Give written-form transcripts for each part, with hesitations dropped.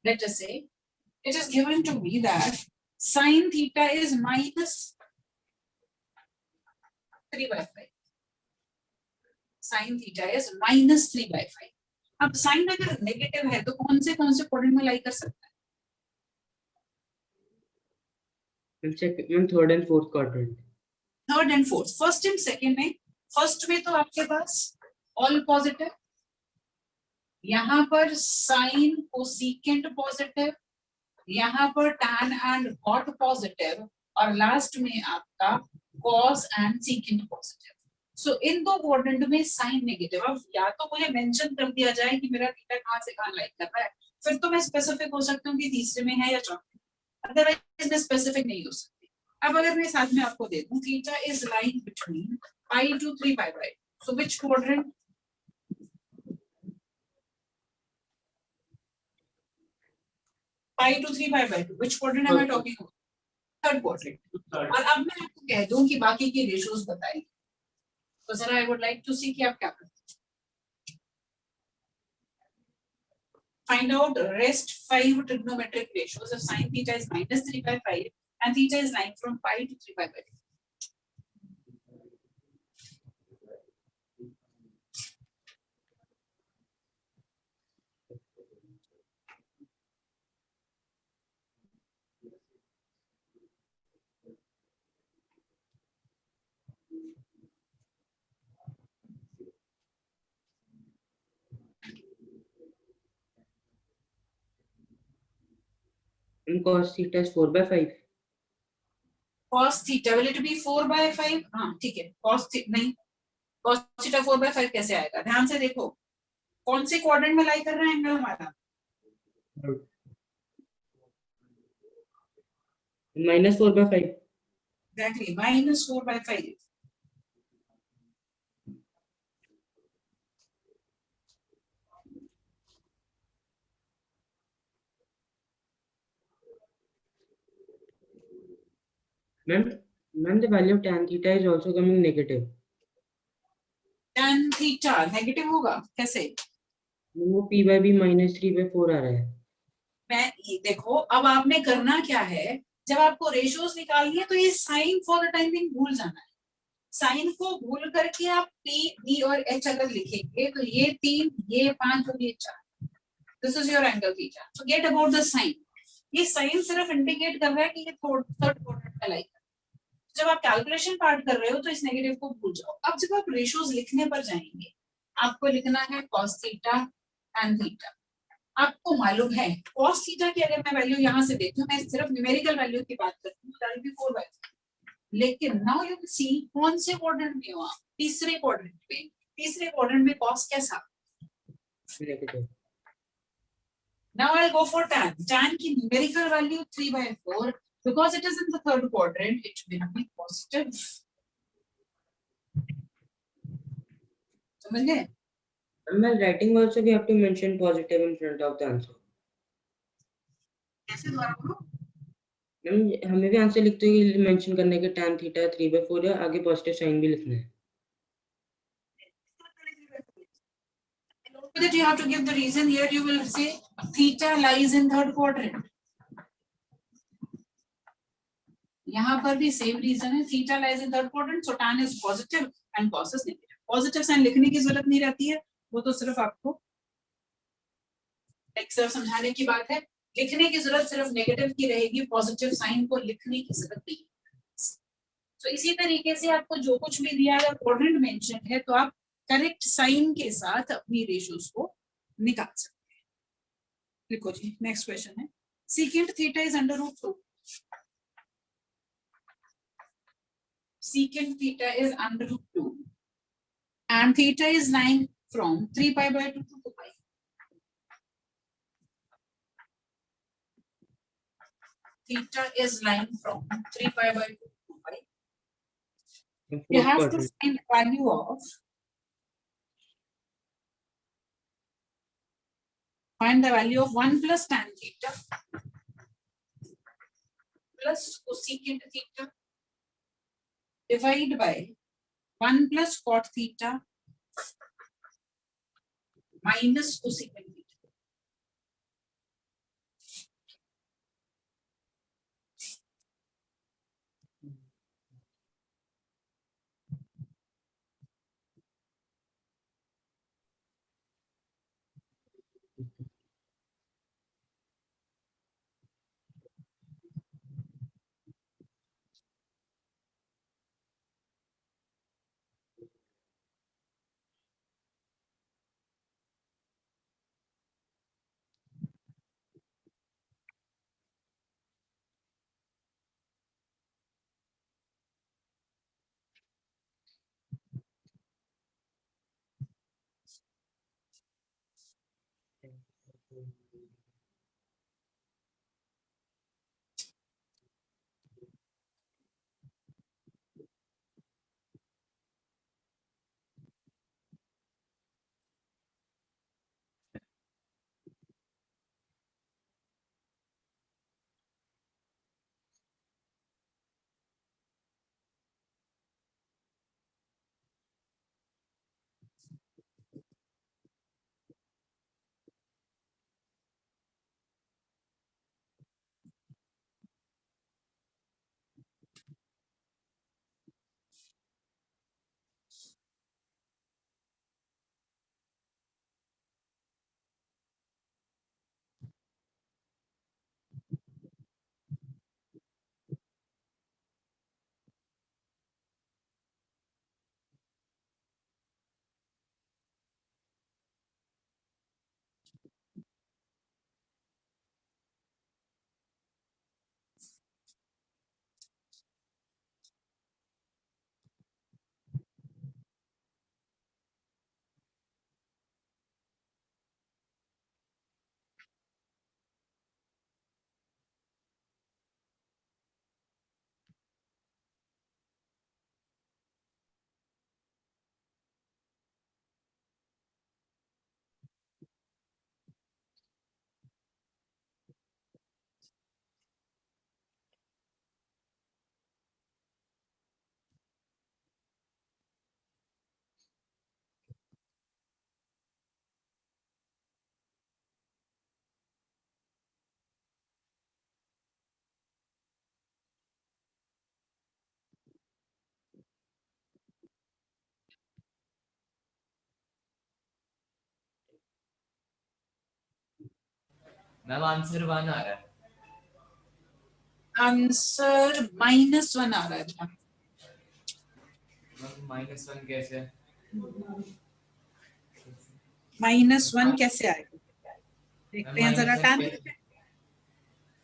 Let us say it is given to me that sin theta is minus 3/5. Sin theta is minus 3/5. अब sign अगर negative है तो कौन से quadrant में लाई कर सकता है? Third and fourth quadrant. Third and fourth. First and second में, फर्स्ट में तो आपके पास ऑल पॉजिटिव, यहाँ पर साइन कोसेकेंट पॉजिटिव, यहाँ पर tan एंड cot पॉजिटिव, और लास्ट में आपका cos एंड secant पॉजिटिव. सो इन दो क्वाड्रेंट में साइन नेगेटिव. अब या तो मुझे मेंशन कर दिया जाए कि मेरा थीटा कहाँ से कहाँ लाइक कर रहा है, फिर तो मैं स्पेसिफिक हो सकता हूँ कि तीसरे में है या चौथे, अदरवाइज मैं स्पेसिफिक नहीं हो सकती. अब अगर मैं साथ में आपको दे दूं theta is lying between pi to 3/5, so which quadrant? pi to 3/2. Which quadrant am I talking about? Third quadrant. और अब मैं आपको कह दूं कि बाकी के रेशियोज बताइए, तो जरा आई वुड लाइक टू सी कि आप क्या करते हैं. Find out rest 5 trigonometric ratios if sin theta is minus 3/5 and theta is lying from pi to 3/2. And cos theta is 4/5. Cos theta will it be 4/5? हाँ ठीक है. Cos theta नहीं, cos theta 4/5 कैसे आएगा? ध्यान से देखो कौन से क्वाड्रेंट में लाई कर रहा है एंगल हमारा? Minus 4/5. Exactly, minus 4/5. Ma'am, the value of tan theta is also coming negative. Tan theta negative होगा कैसे? वो p/b minus 3/4 आ रहा है. मैं देखो अब आपने करना क्या है, जब आपको रेशियोज निकालनी है तो ये sign for the time being भूल जाना है. साइन को भूल करके आप p, d और h अगर लिखेंगे तो ये 3, ये 5 और ये 4. This is your angle theta. Forget about the sign. ये साइन सिर्फ इंडिकेट कर रहा है कि ये थर्ड क्वाड्रेंट में लाई. जब आप कैलकुलेशन पार्ट कर रहे हो तो इस नेगेटिव को भूल जाओ. अब जब आप रेशियोज लिखने पर जाएंगे आपको लिखना है cos थीटा tan थीटा. आपको मालूम है cos थीटा की अगर मैं वैल्यू यहाँ से देखूं, मैं सिर्फ न्यूमेरिकल वैल्यू की बात करती हूँ, दैट विल बी 4/5. लेकिन नाउ यू विल सी कौन से क्वाड्रेंट में हो आप? तीसरे क्वाड्रेंट में. तीसरे क्वाड्रेंट में cos कैसा? Negative. Now I'll go for tan. Tan की numerical value 3/4. Because it is in the third quadrant, it will be positive. समझ गए? While writing also we have to mention positive in front of the answer. कैसे द्वारा बोलो? Ma'am हमें भी answer लिखते हुए मेंशन करने के tan थीटा 3/4 है, आगे पॉजिटिव साइन भी लिखना है. That you have to give the reason. Here you will say theta lies in third quadrant. यहाँ पर भी सेम रीजन है, theta lies in third quadrant, so tan is positive and cos is negative. Positive sign लिखने की जरूरत नहीं रहती है, वो तो सिर्फ आपको एक सिर्फ समझाने की बात है. लिखने की जरूरत सिर्फ नेगेटिव की रहेगी, पॉजिटिव साइन को लिखने की जरूरत नहीं. तो इसी तरीके से आपको जो कुछ भी दिया अगर क्वाड्रेंट मेंशन है तो आप करेक्ट साइन के साथ अपनी रेशियोज को निकाल सकते हैं. लिखो जी. नेक्स्ट क्वेश्चन है secant theta is √2. Secant theta is √2 and theta is lying from 3/2 to 2π. Theta is lying from 3/2 to 2π. You have to find the value of find the value of 1 plus tan theta plus cosecant theta divide by 1 plus cot theta minus cosecant theta. Ma'am answer 1 आ रहा है। Answer -1 आ रहा है बेटा। -1 कैसे? -1 कैसे आएगा? देखते हैं जरा।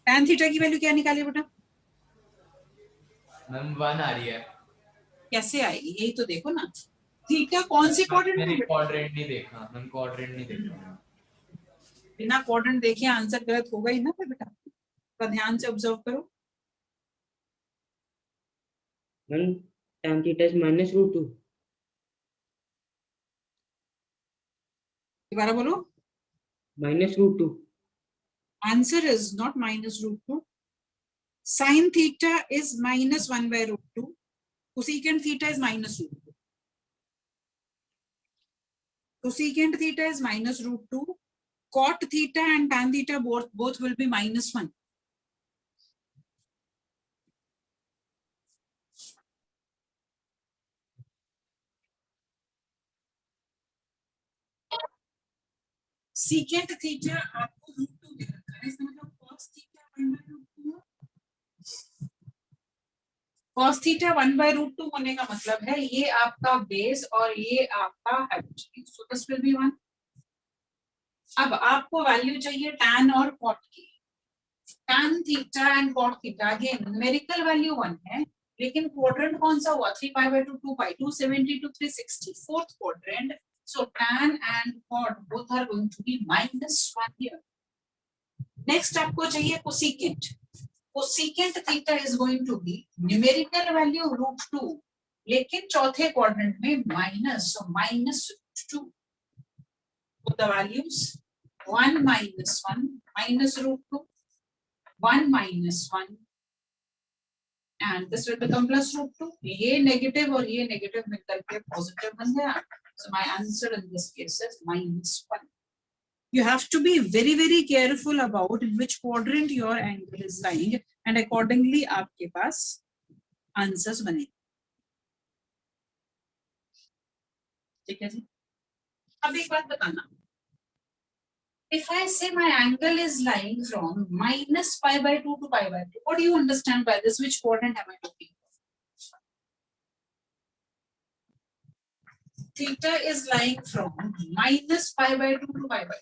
tan थीटा की वैल्यू क्या निकाली बेटा? मैम 1 आ रही है। कैसे आएगी यही तो देखो ना। थीटा कौन सी क्वाड्रेंट मैंने में बेटा? क्वाड्रेंट नहीं देखा मैम, क्वाड्रेंट नहीं देखा। बिना क्वाड्रेंट देखे आंसर गलत होगा ही ना फिर बेटा। तो ध्यान से ऑब्जर्व करो। Ma'am tan theta is -√2। दोबारा बोलो। -√2। Answer is not -√2. Sin theta is -1/√2. Cosecant theta is -√2. Cosecant theta is -√2. Cot theta and tan theta both will be -1. Secant theta आपको √2 दे रखा है, इसका मतलब cos theta 1/√2 है। cos theta 1/√2 होने का मतलब है ये आपका बेस और ये आपका hypotenuse, so this will be 1. अब आपको वैल्यू चाहिए tan और cot की। tan theta and cot theta again numerical value 1 है, लेकिन क्वाड्रेंट कौन सा हुआ? 3π/2, 2π, 270 to 360, fourth quadrant. So tan and cot both are going to be -1 here. Next आपको चाहिए cosecant. Cosecant theta is going to be numerical value √2, लेकिन चौथे quadrant में minus, so -2. So the values 1 -1 -√2, 1 -1, and this will become +√2. ये negative और ये negative मिलकर के पॉजिटिव बन गया. So my answer in this case is -1. You have to be very very careful about in which quadrant your angle is lying, and accordingly आपके पास answers बने. ठीक है जी. अब एक बात बताना. If I say my angle is lying from -π/2 to π/2, what do you understand by this? Which quadrant am I looking for? Theta is lying from -π/2 to π/2.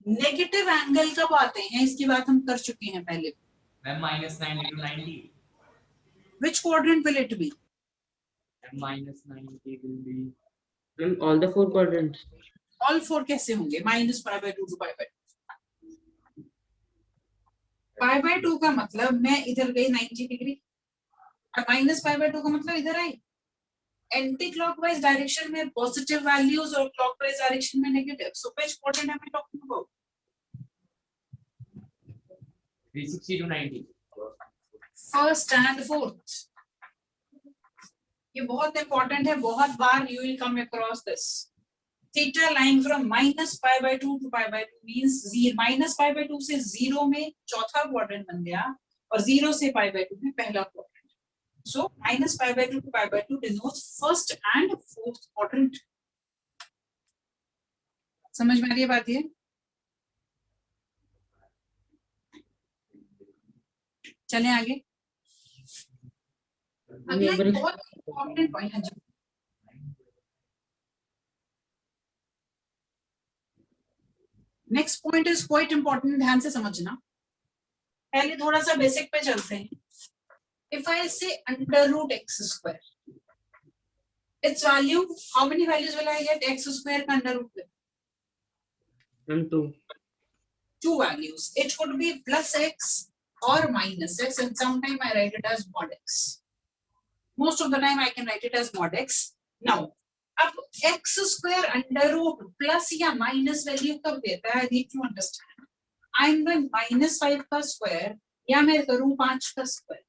Negative angle कब आते हैं इसकी बात हम कर चुके हैं पहले. Ma'am -90 to 90. Which quadrant will it be? -90 will be ma'am all the 4 quadrants. All 4 कैसे होंगे? -π/2 to π/2. π/2 का मतलब मैं इधर गई 90 डिग्री और -π/2 का मतलब इधर आई. एंटी क्लॉकवाइज डायरेक्शन में पॉजिटिव वैल्यूज और क्लॉकवाइज डायरेक्शन में negative. So which quadrant am I talking about? 360 to 90. First and fourth. ये बहुत इंपॉर्टेंट है, बहुत बार you will come across this. Theta lying from -π/2 to π/2 means -π/2 से 0 में चौथा क्वाड्रेंट बन गया और 0 से π/2 में पहला quadrant. So -π/2 to π/2 denotes first and fourth quadrant. समझ में आ रही है बात? ये चलें आगे. अगला एक बहुत इंपॉर्टेंट पॉइंट है. Next point is quite important, ध्यान से समझना. पहले थोड़ा सा बेसिक पे चलते हैं. If I say √x², its value, how many values will I get? x² का under root ma'am 2. 2 values. It could be +x or -x, and sometimes I write it as mod x. Most of the time I can write it as mod x. Now, अब x² under root plus या minus value कब देता है? I need to understand. I'm doing -5 का square या मैं करूं 5 का स्क्वायर.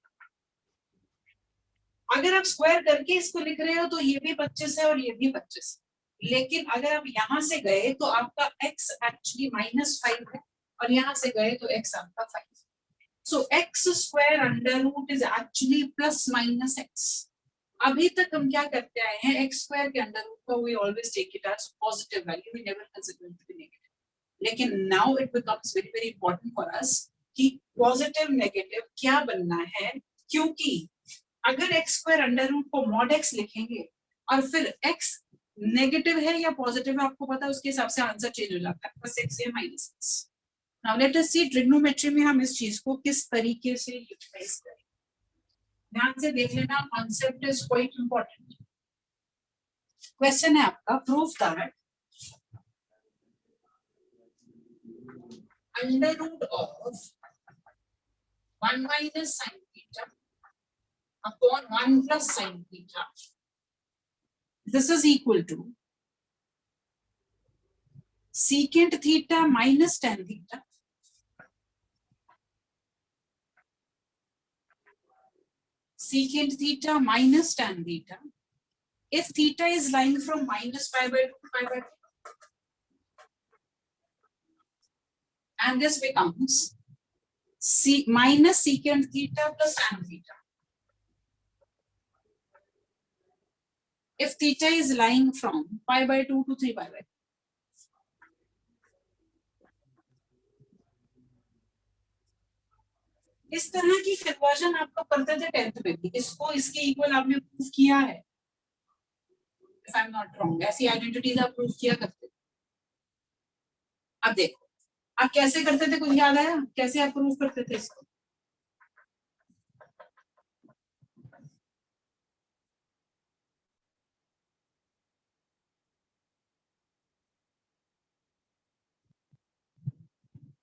अगर आप स्क्वायर करके इसको लिख रहे हो तो ये भी 25 है और ये भी 25. लेकिन अगर आप यहां से गए तो आपका x एक्चुअली -5 है और यहां से गए तो x आपका 5. So x² under root is actually +-x. अभी तक हम क्या करते आए हैं, एक्स स्क्वायर के अंडर रूट को we always take it as positive value, we never consider it to be negative. लेकिन now it becomes very very important for us कि पॉजिटिव नेगेटिव क्या बनना है, क्योंकि अगर एक्स स्क्वायर अंडर रूट को मॉड एक्स लिखेंगे और फिर एक्स नेगेटिव है या पॉजिटिव है आपको पता है, उसके हिसाब से आंसर चेंज हो जाता है, प्लस एक्स या minus x. Now let us see trigonometry में हम इस चीज को किस तरीके से यूटिलाइज करें. ध्यान से देख लेना, concept is quite important. Question है आपका, prove that under root of 1 minus sin theta upon 1 plus sin theta, this is equal to secant theta minus tan theta secant theta minus tan theta if theta is lying from minus pi by 2 to pi by 2, and this becomes minus secant theta plus tan theta if theta is lying from pi by 2 to 3 pi by 2. इस तरह की conversion आप लोग करते थे 10th में भी, इसको इसके इक्वल आपने प्रूव किया है, if I am not wrong, ऐसी आइडेंटिटीज आप प्रूव किया करते थे. अब देखो आप कैसे करते थे, कुछ याद आया कैसे आप प्रूव करते थे इसको?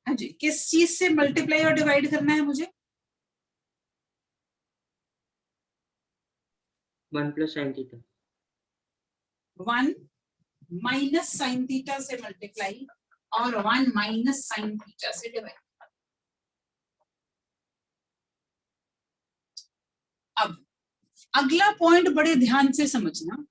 हाँ जी, किस चीज से मल्टीप्लाई और डिवाइड करना है मुझे? 1 plus sin theta. 1 minus sine theta से मल्टीप्लाई और 1 माइनस साइन थीटा से डिवाइड. अब अगला पॉइंट बड़े ध्यान से समझना,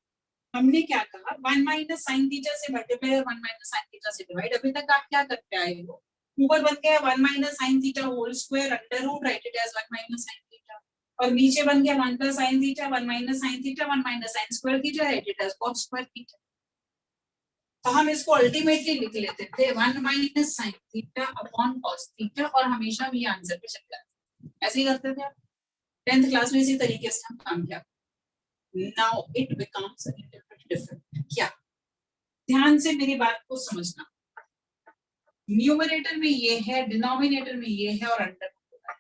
हमने क्या कहा, 1 माइनस साइन थीटा से मल्टीप्लाई और 1 माइनस साइन थीटा से डिवाइड. अभी तक आप क्या करते आए हो, ऊपर बन गया 1 minus sine theta whole square under root, write it as 1 minus sine theta, और नीचे बन गया 1 plus sine theta 1 minus sine theta 1 minus sine square theta, write it as cos square theta. तो हम इसको अल्टीमेटली लिख लेते थे 1 minus sine theta upon cos theta, और हमेशा भी आंसर पे चल जाता. ऐसे ही करते थे आप 10th क्लास में, इसी तरीके से हम काम किया. Now it becomes a little bit different. क्या, ध्यान से मेरी बात को समझना, न्यूमरेटर में ये है, डिनोमिनेटर में ये है, और अंडर होता है.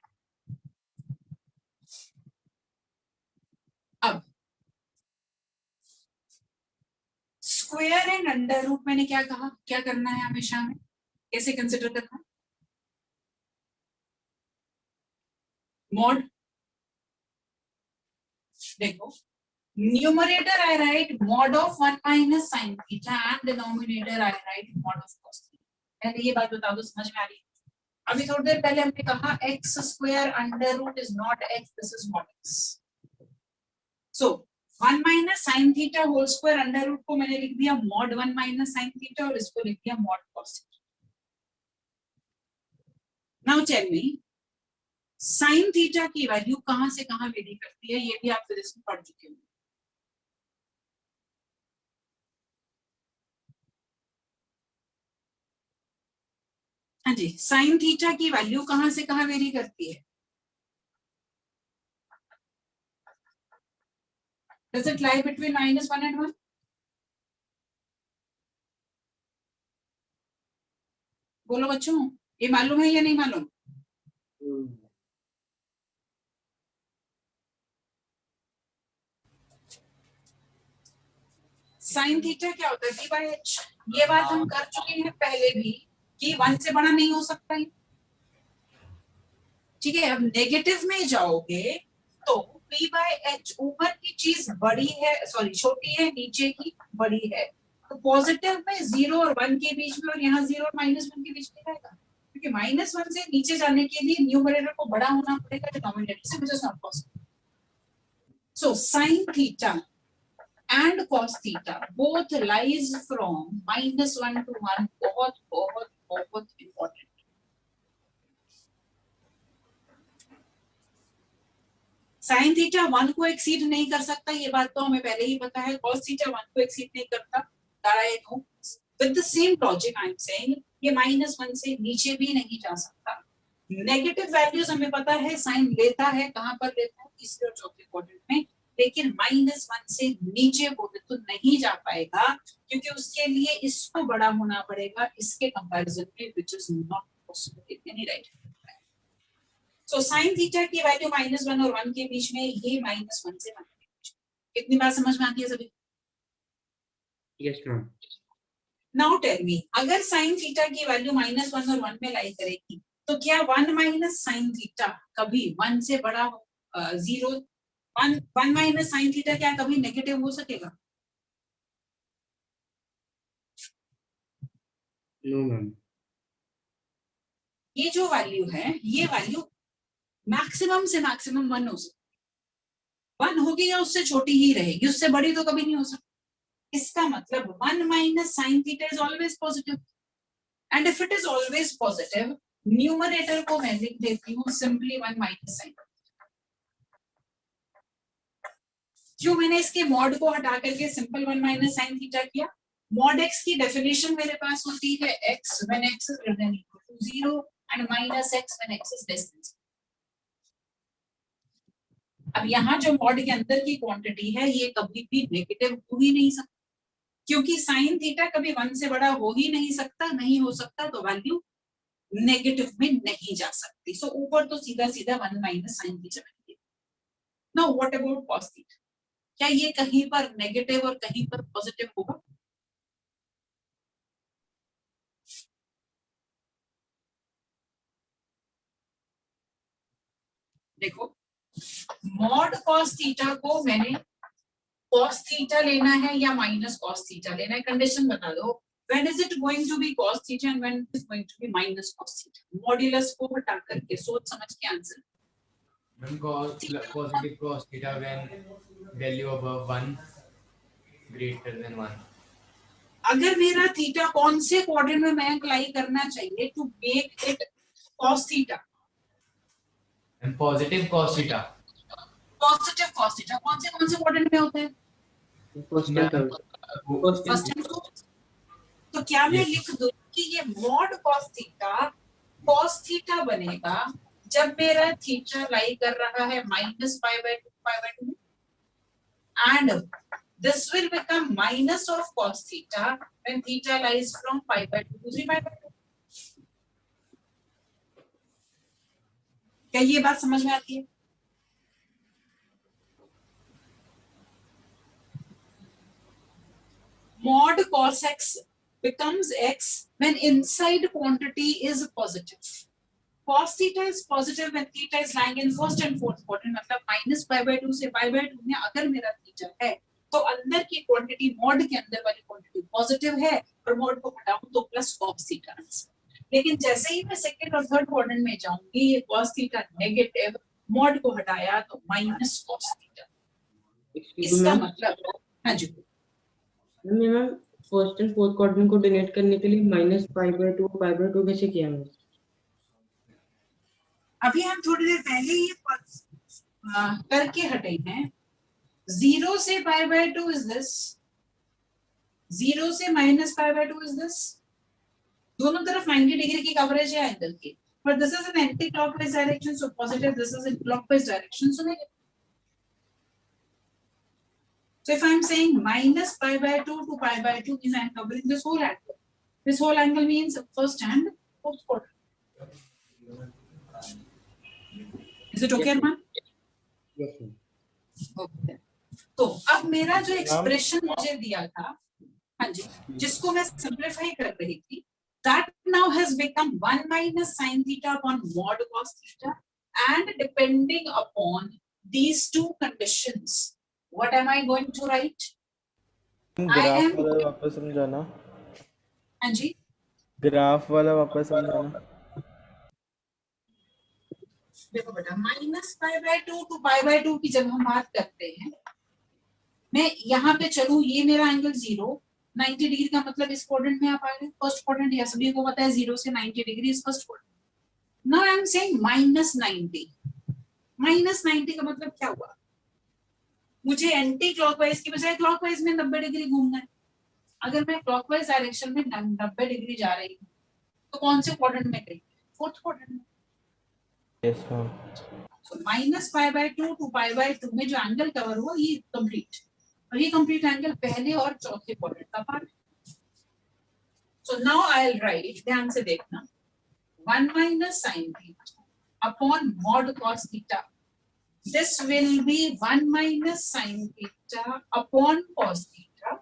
अब स्क्वायर एंड अंडर रूट मैंने क्या कहा, क्या करना है हमेशा हमें, कैसे कंसिडर करना है? मॉड. देखो numerator I right mod of 1 minus sine theta and denominator I right mod of cos theta. पहले ये बात बता दो, समझ में आ रही है? अभी थोड़ी देर पहले हमने कहा x square under root is not x, this is mod x. So 1 minus sine theta whole square under root को मैंने लिख दिया मॉड 1 माइनस साइन थीटा, और इसको लिख दिया mod cos theta. Now tell me, sine theta की value कहां से कहां वेरी करती है, ये भी आप फिजिक्स में पढ़ चुके हो. हाँ जी, साइन थीटा की वैल्यू कहां से कहां वेरी करती है? Does it lie between -1 and 1? बोलो बच्चों, ये मालूम है या नहीं मालूम? साइन थीटा क्या होता है? D by H. ये बात हम कर चुके हैं पहले भी कि 1 से बड़ा नहीं हो सकता है. ठीक है, अब नेगेटिव में जाओगे तो p बाय एच, ऊपर की चीज बड़ी है, सॉरी छोटी है, नीचे की बड़ी है. तो पॉजिटिव में 0 और 1 के बीच में, और यहाँ 0 और -1 के बीच में रहेगा, क्योंकि -1 से नीचे जाने के लिए न्यूमरेटर को बड़ा होना पड़ेगा डिनोमिनेटर से, which is not possible. So sin theta and cos theta both lies from -1 to 1. बहुत बहुत बहुत important. साइन थीटा 1 को एक्सीड नहीं कर सकता, ये बात तो हमें पहले ही पता है. कॉस थीटा 1 को एक्सीड नहीं करता, that I know. With the same logic I am saying ये -1 से नीचे भी नहीं जा सकता. नेगेटिव वैल्यूज हमें पता है साइन लेता है, कहां पर लेता है, तीसरे और चौथे क्वाड्रेंट में, लेकिन -1 से नीचे बोले तो नहीं जा पाएगा, क्योंकि उसके लिए इसको बड़ा होना पड़ेगा इसके कंपैरिजन में, which is not possible in any right. So sine theta की वैल्यू -1 और 1 के बीच में, ये -1 से 1 के बीच में. कितनी बार समझ में आती है सभी? Yes ma'am. Now tell me, अगर साइन थीटा की वैल्यू -1 और 1 में लाई करेगी, तो क्या 1 माइनस साइन थीटा कभी 1 से बड़ा 0, 1 माइनस साइन थीटा क्या कभी नेगेटिव हो सकेगा? No ma'am. ये जो वैल्यू है, ये वैल्यू मैक्सिमम से मैक्सिमम 1 हो सकती, 1 होगी या उससे छोटी ही रहेगी, उससे बड़ी तो कभी नहीं हो सकती. इसका मतलब 1 minus sine theta is always positive, and if it is always positive, numerator को मैं लिख देती हूँ सिंपली 1 माइनस साइन. क्यों मैंने इसके मॉड को हटा करके सिंपल 1 माइनस साइन थीटा किया? मॉड x की डेफिनेशन मेरे पास होती है x when x is greater than equal to 0 and minus x when x is less than 0. अब यहाँ जो मॉड के अंदर की क्वांटिटी है, ये कभी भी नेगेटिव हो ही नहीं सकती, क्योंकि साइन थीटा कभी 1 से बड़ा हो ही नहीं सकता, नहीं हो सकता, तो वैल्यू नेगेटिव में नहीं जा सकती. सो ऊपर तो सीधा सीधा 1 माइनस साइन थीटा बनेगी. Now what about cos theta? क्या ये कहीं पर नेगेटिव और कहीं पर पॉजिटिव होगा? देखो, मॉड कॉस थीटा को मैंने कॉस थीटा लेना है या माइनस कॉस थीटा लेना है, कंडीशन बता दो. When is it going to be cos theta and when it is going to be minus cos theta? Modulus को हटा करके सोच समझ के answer. When positive cos theta when value above 1 greater than 1. अगर मेरा थीटा कौन से क्वाड्रेंट में मैं अप्लाई करना चाहिए to make it cos theta? And positive cos theta. Positive cos theta कौन से क्वाड्रेंट में होता है? First and third. First and fourth. तो क्या मैं लिख दूं कि ये मॉड कॉस थीटा बनेगा जब मेरा थीटा लाई कर रहा है -π/2 में, and this will become minus of cos theta when theta lies from π/2 to 3π/2. क्या ये बात समझ में आती है? Mod cos x becomes x when inside quantity is positive. Cos theta is positive when theta is lying in first and fourth quadrant. मतलब -π/2 से π/2 में अगर मेरा थीटा है, तो अंदर की क्वांटिटी, मॉड के अंदर वाली क्वांटिटी पॉजिटिव है, और मॉड को हटाऊं तो प्लस कॉस थीटा. लेकिन जैसे ही मैं सेकंड और थर्ड क्वाड्रेंट में जाऊंगी, ये कॉस थीटा नेगेटिव, मॉड को हटाया तो माइनस कॉस थीटा. इसका मतलब, हाँ जी ma'am, first and fourth quadrant को डोनेट करने के लिए -π/2 कैसे किया मैम? अभी हम थोड़ी देर पहले ये करके हटे हैं. 0 से π/2 is this, 0 से -π/2 is this. दोनों तरफ 90 डिग्री की कवरेज है एंगल की, but this is in anti-clockwise direction, so positive. This is in clockwise direction, so negative. So if I am saying -π/2 to π/2 means I am covering this whole angle. This whole angle means first and fourth quadrant. Is it okay, Arman? Yes ma'am. Okay. तो अब मेरा जो expression मुझे दिया था, हाँ जी, जिसको मैं सिंप्लीफाई कर रही थी, that now has become 1 minus sin theta upon mod cos theta, and depending upon these two conditions, what am I going to write? Graph वाला वापस समझाना. हाँ जी, ग्राफ वाला वापस समझाना. देखो बेटा, -π/2 to π/2 की जब हम बात करते हैं, मैं यहाँ पे चलूं, ये मेरा एंगल 0, 90 डिग्री का मतलब इस क्वाड्रेंट में आप आ गए, फर्स्ट क्वाड्रेंट, या सभी को पता है 0 से 90 degree is first quadrant. Now I am saying -90. -90 का मतलब क्या हुआ? मुझे एंटी क्लॉकवाइज की बजाय क्लॉकवाइज में 90 डिग्री घूमना है। अगर मैं क्लॉकवाइज डायरेक्शन में 90 डिग्री जा रही हूँ तो कौन से क्वाड्रेंट में गई? फोर्थ क्वाड्रेंट में। Yes ma'am. So -π/2 to π/2 में जो एंगल कवर हुआ ये कंप्लीट, और ये कंप्लीट एंगल पहले और चौथे क्वाड्रेंट का part. So now I'll write, ध्यान से देखना, 1 minus sin theta upon mod cos theta. This will be 1 minus sin theta upon cos theta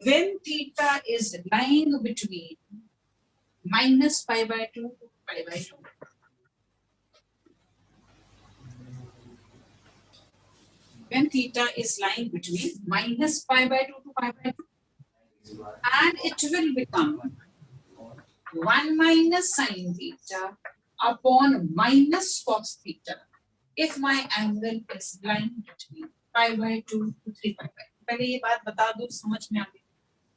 when theta is lying between -π/2 to π/2. When theta is lying between -π/2 to π/2, and it will become 1 minus sin theta upon minus cos theta if my angle is lying between π/2 to 3π/2. पहले ये बात बता दो, समझ में आ गई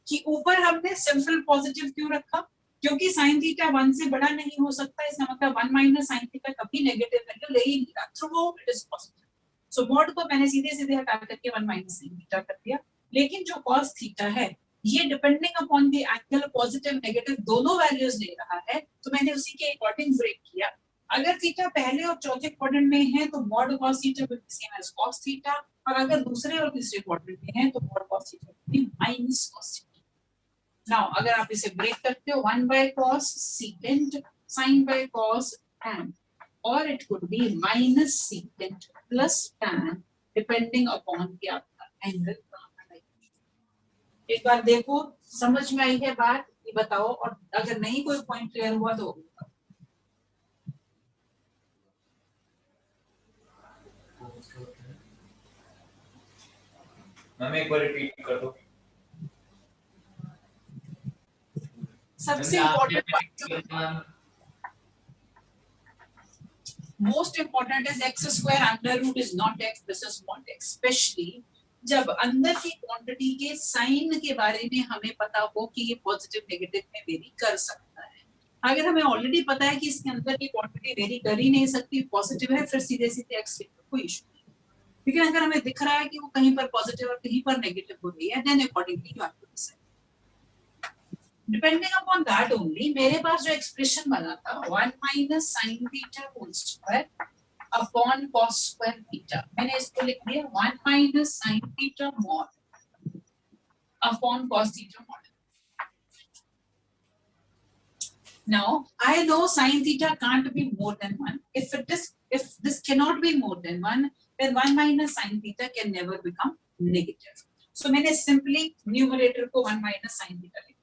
कि ऊपर हमने सिंपल पॉजिटिव क्यों रखा? क्योंकि sin थीटा 1 से बड़ा नहीं हो सकता, इसका मतलब 1 माइनस sin थीटा कभी नेगेटिव वैल्यू ले ही नहीं रहा, through it is positive. So mod को मैंने सीधे सीधे हटा करके 1 माइनस sin थीटा कर दिया। लेकिन जो cos थीटा है ये depending upon the angle positive negative दोनों वैल्यूज ले रहा है, तो मैंने उसी के अकॉर्डिंग ब्रेक किया। अगर थीटा पहले और चौथे क्वाड्रेंट में है तो mod cos theta will be same as cos theta, और अगर दूसरे और तीसरे क्वाड्रेंट में है तो mod cos theta will be minus cos theta. Now अगर आप इसे ब्रेक करते हो 1 by cos secant sin by cos tan, और it could be minus secant plus tan depending upon कि आपका एंगल कहां है। एक बार देखो समझ में आई है बात, ये बताओ, और अगर नहीं कोई पॉइंट क्लियर हुआ तो मैम एक बार रिपीट कर दो। सबसे important most important is x square under root is not x, this is not x, specially जब अंदर की क्वांटिटी के साइन के बारे में हमें पता हो कि ये पॉजिटिव नेगेटिव में वेरी कर सकता है। अगर हमें ऑलरेडी पता है कि इसके अंदर की क्वांटिटी वेरी कर ही नहीं सकती, पॉजिटिव है, फिर सीधे सीधे x लिख दो, कोई इशू नहीं। लेकिन अगर हमें दिख रहा है कि वो कहीं पर पॉजिटिव और कहीं पर नेगेटिव हो रही है, then accordingly you have to decide. Depending upon that only मेरे पास जो एक्सप्रेशन बना था 1 minus sin theta whole square upon cos square theta, मैंने इसको लिख दिया 1 minus sin theta mod upon cos theta mod. Now I know sin theta can't be more than 1. If this cannot be more than 1, then 1 minus sin theta can never become negative. So मैंने simply numerator को 1 minus sin theta लिखा,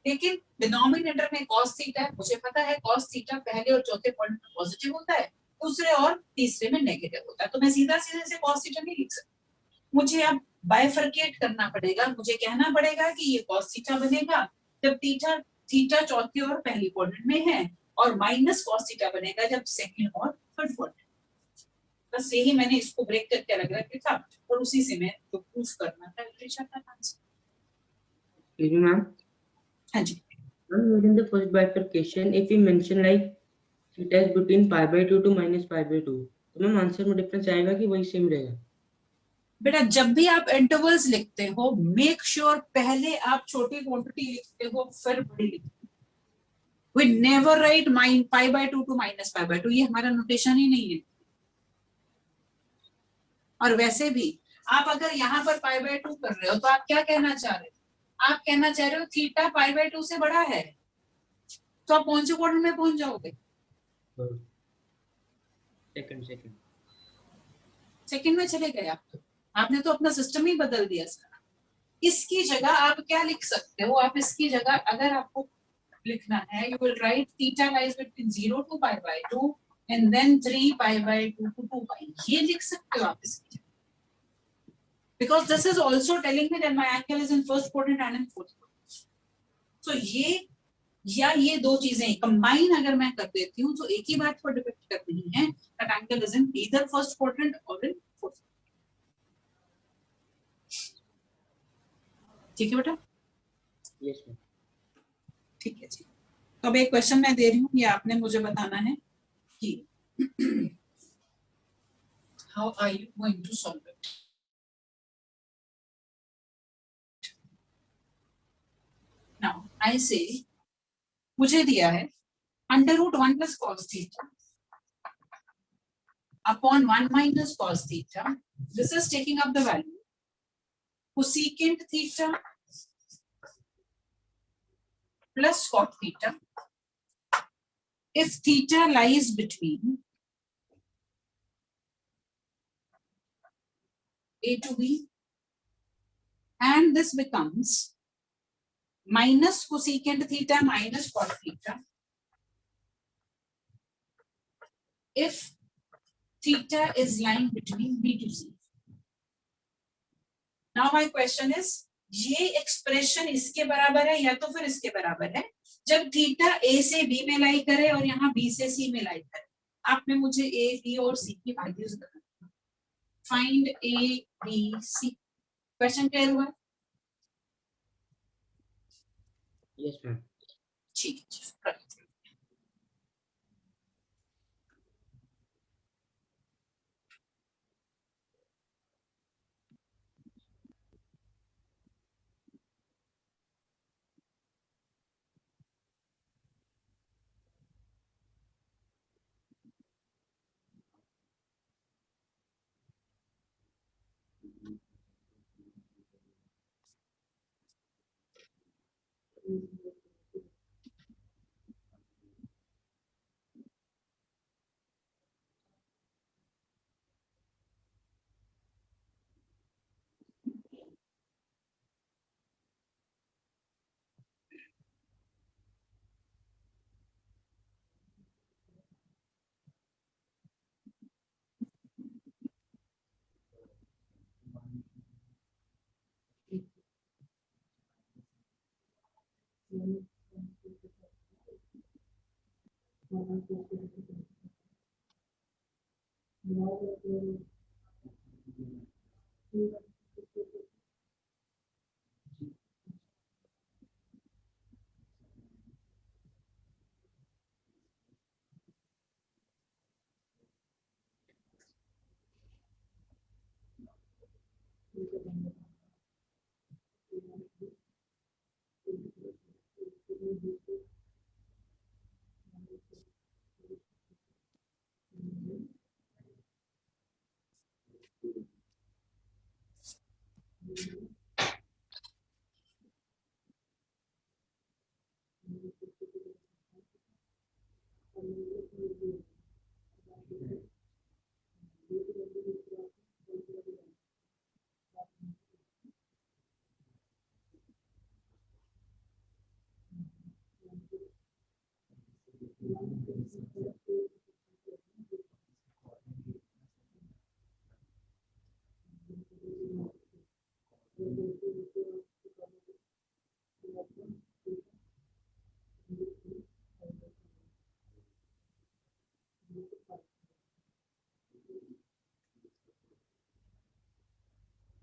लेकिन denominator में cos theta है, मुझे पता है cos theta पहले और चौथे पॉइंट में पॉजिटिव होता है, दूसरे और तीसरे में नेगेटिव होता है, तो मैं सीधा सीधे से cos थीटा नहीं लिख सकती। मुझे अब बाइफरकेट करना पड़ेगा, मुझे कहना पड़ेगा कि ये cos थीटा बनेगा जब थीटा चौथे और पहली क्वाड्रेंट में है, और माइनस cos थीटा बनेगा जब सेकंड और थर्ड क्वाड्रेंट। बस यही मैंने इसको ब्रेक करके अलग अलग लिखा, और उसी से मैं तो प्रूफ करना था लिटरेचर का आंसर। मैम हाँ जी in the first bifurcation if we mention like theta is between π/2 to -π/2, तो मैम आंसर में डिफरेंस आएगा कि वही सेम रहेगा? बेटा जब भी आप इंटरवल्स लिखते हो मेक श्योर पहले आप छोटी क्वांटिटी लिखते हो फिर बड़ी लिखते हो। वी नेवर राइट π/2 टू -π/2, ये हमारा नोटेशन ही नहीं है। और वैसे भी आप अगर यहाँ पर π/2 कर रहे हो तो आप क्या कहना चाह रहे हो? आप कहना चाह रहे हो थीटा π/2 से बड़ा है, तो आप कौन से क्वाड्रेंट में पहुंच जाओगे? सेकंड में चले गए आप, आपने तो अपना सिस्टम ही बदल दिया सारा। इसकी जगह आप क्या लिख सकते हो? आप इसकी जगह अगर आपको लिखना है you will write theta lies between 0 to π/2 and then 3π/2 to 2π, ये लिख सकते हो आप इसकी जगह, because this is also telling me that my angle is in first quadrant and in fourth quadrant. So ये दो चीजें कंबाइन अगर मैं कर देती हूँ तो एक ही बात पर डिपेंड कर रही है that angle is in either first quadrant or in fourth quadrant. ठीक है बेटा? Yes ma'am. ठीक है जी। तो अब एक क्वेश्चन मैं दे रही हूँ, ये आपने मुझे बताना है कि how are you going to solve it? Now I say मुझे दिया है under root 1 plus cos theta upon 1 minus cos theta. This is taking up the value. Cosecant theta plus cot theta. If theta lies between A to B, and this becomes minus cosecant theta minus cot theta. If theta is lying between B to C. Now my question is, ये expression इसके बराबर है या तो फिर इसके बराबर है जब थीटा A से B में लाई करे और यहाँ B से C में लाई करे. आपने मुझे A, B और C की वैल्यूज बताना. Find A, B, C. Question clear हुआ? Yes ma'am. ठीक है.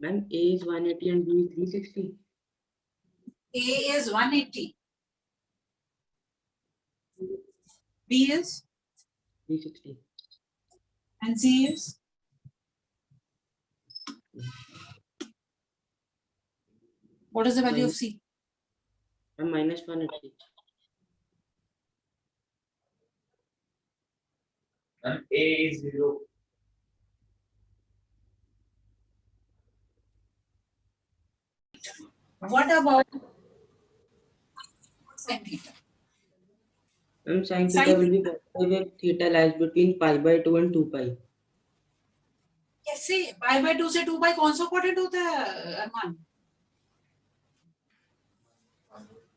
Ma'am, A is 180 and B is 360. A is 180. B is 360. and C is what is the value of C? Ma'am, minus 180. And A is 0. What about sin theta? Ma'am, sin Sin- theta will be positive if theta lies between pi by 2 and 2 pi. कैसे पाई by 2 से 2 by कौन सा quadrant होता है Arman?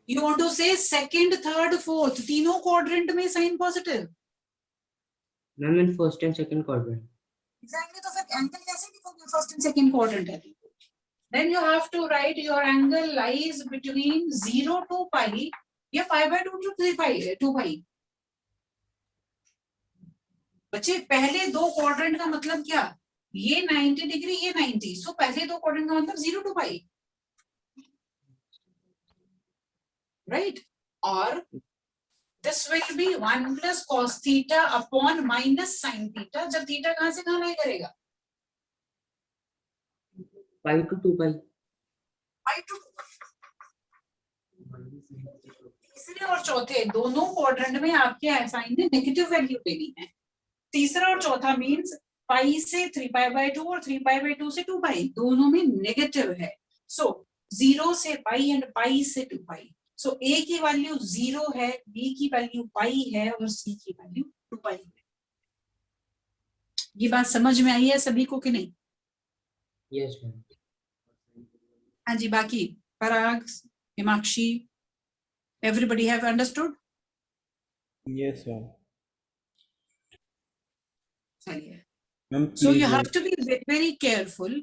You want to say second, third, fourth तीनों quadrant में sine positive. Ma'am, in first and second quadrant. Exactly. तो फिर एंगल कैसे निकलेगा फर्स्ट एंड सेकंड क्वाड्रेंट है? Then you have to write your angle lies between 0 to pi या pi by 2 to 3 pi 2 pi. बच्चे पहले दो क्वाड्रेंट का मतलब क्या? ये 90 डिग्री ये 90. सो पहले दो क्वाड्रेंट का मतलब 0 to pi. Right? Or this will be 1 plus cos theta upon minus sin theta. जब थीटा कहां से कहां लाई करेगा? पाई टू 2 पाई। पाई टू तीसरे और चौथे दोनों क्वाड्रेंट में आपके साइन ने नेगेटिव वैल्यू लेनी है। तीसरा और चौथा मींस पाई से 3π/2 और 3π/2 से 2π दोनों में नेगेटिव है। सो 0 से पाई एंड पाई से 2π। सो ए की वैल्यू 0 है, बी की वैल्यू पाई है और सी की वैल्यू 2π है। ये बात समझ में आई है सभी को कि नहीं? Yes ma'am. हाँ जी, बाकी पराग, Himakshi, everybody have understood? Yes, ma'am. चलिए, Ma'am, so you please, have to be very careful।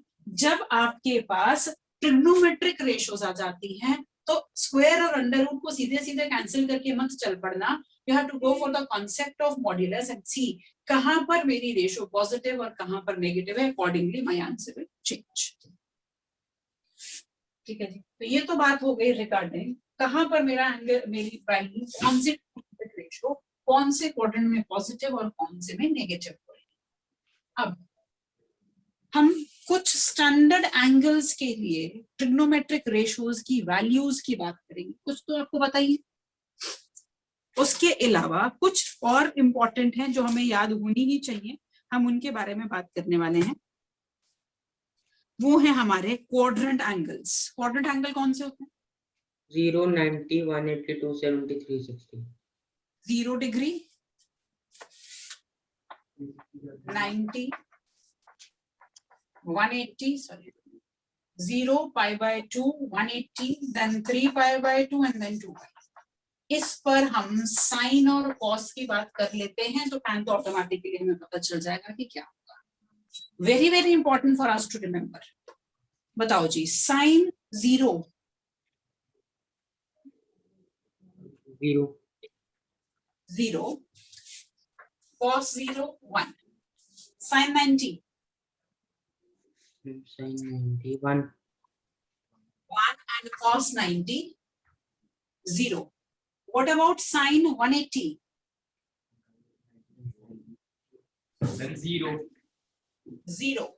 जब आपके पास ट्रिग्नोमेट्रिक रेशोज आ जाती हैं तो स्क्वायर और अंडर रूट को सीधे सीधे कैंसिल करके मत चल पड़ना। You have to go for the concept of modulus and see कहां पर मेरी रेशो पॉजिटिव और कहां पर नेगेटिव है, accordingly my answer will change. ठीक है जी, तो ये तो बात हो गई रिगार्डिंग कहां पर मेरा एंगल, मेरी वैल्यू कौन से रेशो कौन से क्वाड्रेंट में पॉजिटिव और कौन से में नेगेटिव हो रही है। अब हम कुछ स्टैंडर्ड एंगल्स के लिए ट्रिग्नोमेट्रिक रेशोज की वैल्यूज की बात करेंगे। कुछ तो आपको बताइए, उसके अलावा कुछ और इंपॉर्टेंट हैं जो हमें याद होनी ही चाहिए, हम उनके बारे में बात करने वाले हैं। वो है हमारे क्वाड्रेंट एंगल्स। क्वाड्रेंट एंगल कौन से होते हैं? 0, 90, 182, 73, 60। 0 degree, 90, 180, sorry, 0, π/2, 180, then 3π/2 and then 2π। इस पर हम साइन और कॉस की बात कर लेते हैं तो टाइम तो ऑटोमेटिकली हमें पता चल जाएगा कि क्या होगा। Very very important for us to remember. बताओ जी, sine 0 0, cos 0 1, sin 90 sin 91 1 and cos 90 0। What about sin 180? Then 0. 0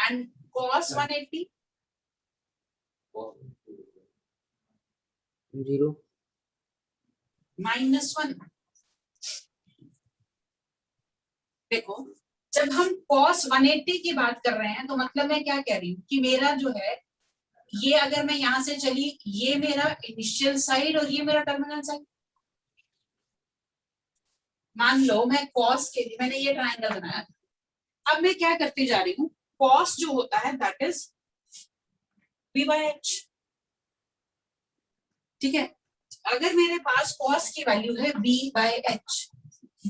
and cos 180 0 -1। देखो, जब हम cos 180 की बात कर रहे हैं तो मतलब मैं क्या कह रही हूँ कि मेरा जो है ये, अगर मैं यहां से चली, ये मेरा इनिशियल साइड और ये मेरा टर्मिनल साइड। मान लो मैं cos के लिए मैंने ये ट्रायंगल बनाया, अब मैं क्या करती जा रही हूँ, cos जो होता है दैट इज b/h। ठीक है, अगर मेरे पास cos की वैल्यू है b/h,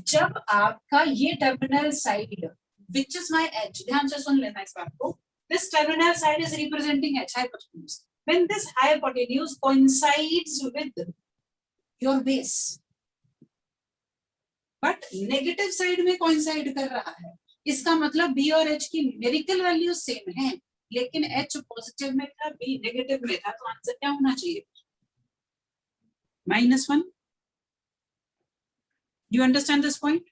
जब आपका ये terminal side which is my h, ध्यान से सुन लेना इस बात को, this terminal side is representing h, hypotenuse। When this hypotenuse coincides with your base, but negative side में coincide कर रहा है, इसका मतलब b और h की न्यूमेरिकल वैल्यू सेम है, लेकिन h पॉजिटिव में था, b नेगेटिव में था, तो आंसर क्या होना चाहिए? -1। You understand this point?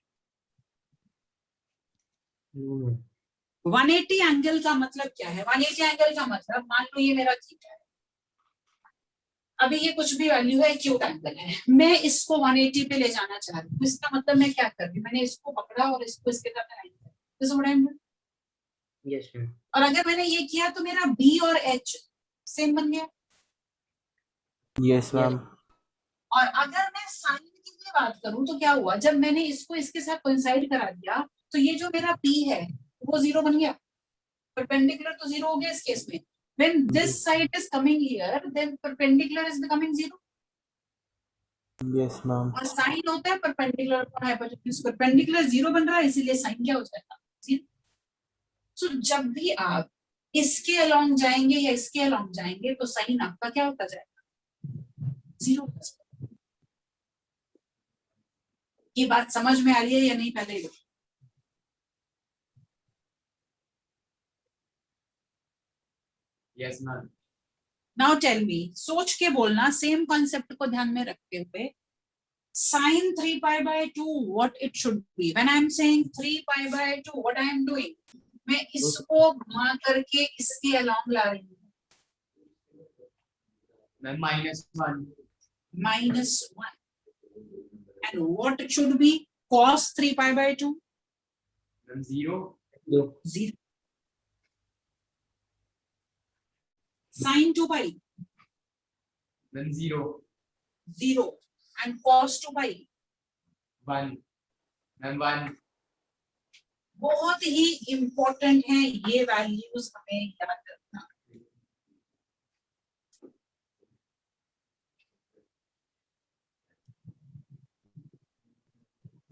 180 angle का मतलब क्या है? 180 एंगल का मतलब, मान लो ये मेरा थीटा है, अभी ये कुछ भी वैल्यू है, एक्यूट एंगल है, मैं इसको 180 पे ले जाना चाह रही हूँ। इसका मतलब मैं क्या कर रही हूँ, मैंने इसको पकड़ा और इसको इसके साथ अलाइन किया। Yes ma'am. और अगर मैंने ये किया तो मेरा b और h सेम बन गया। Yes, ma'am. और अगर मैं साइन की भी बात करूं तो क्या हुआ, जब मैंने इसको इसके साथ कोइंसाइड करा दिया तो ये जो मेरा p है वो 0 बन गया, परपेंडिकुलर तो 0 हो गया इस केस में। When this side is coming here, then perpendicular is becoming 0। Yes, ma'am. और साइन होता है परपेंडिकुलर और हाइपोटेन्यूज, परपेंडिकुलर 0 बन रहा है, इसीलिए साइन क्या हो जाएगा? 0। सो जब भी आप इसके अलोंग जाएंगे या इसके अलोंग जाएंगे तो साइन आपका क्या होता जाएगा? 0। ये बात समझ में आ रही है या नहीं? पहले Yes, ma'am. नाउ टेल मी, सोच के बोलना, सेम कॉन्सेप्ट को ध्यान में रखते हुए, sin 3π/2 what it should be? When I am saying 3π/2, what I am doing? मैं इसको घुमा करके इसके अलॉन्ग ला रही हूँ, Then -1. -1, and what should be cos 3 pi by 2? Then 0. 0. Sin 2 pi, Then 0. 0, and cos 2 pi. 1. Then 1. बहुत ही इंपॉर्टेंट है ये वैल्यूज हमें याद रखना।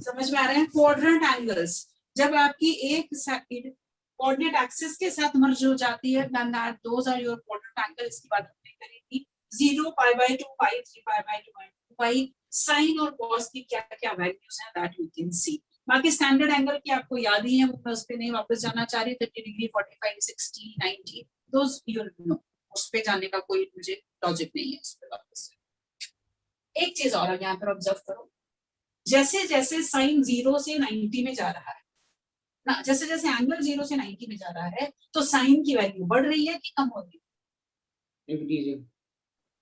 समझ में आ रहे हैं? क्वाड्रेंट एंगल्स जब आपकी एक साइड कोऑर्डिनेट एक्सिस के साथ मर्ज हो जाती है, then that those are your quadrant angle. इसकी बात हमने करी थी 0 pi by 2 pi 3 pi by 2 pi. Sine और कॉस की क्या क्या वैल्यूज हैं दैट यू कैन सी। बाकी स्टैंडर्ड एंगल की आपको याद ही है, वो मैं उस पे नहीं वापस जाना चाह रही। 30 डिग्री 45 60 90 दोस यू नो, उस पे जाने का कोई मुझे लॉजिक नहीं है उस पे वापस। एक चीज और यहाँ पर ऑब्जर्व करो, जैसे जैसे साइन 0 से 90 में जा रहा है ना, जैसे जैसे एंगल 0 से 90 में जा रहा है तो साइन की वैल्यू बढ़ रही है कि कम हो रही है?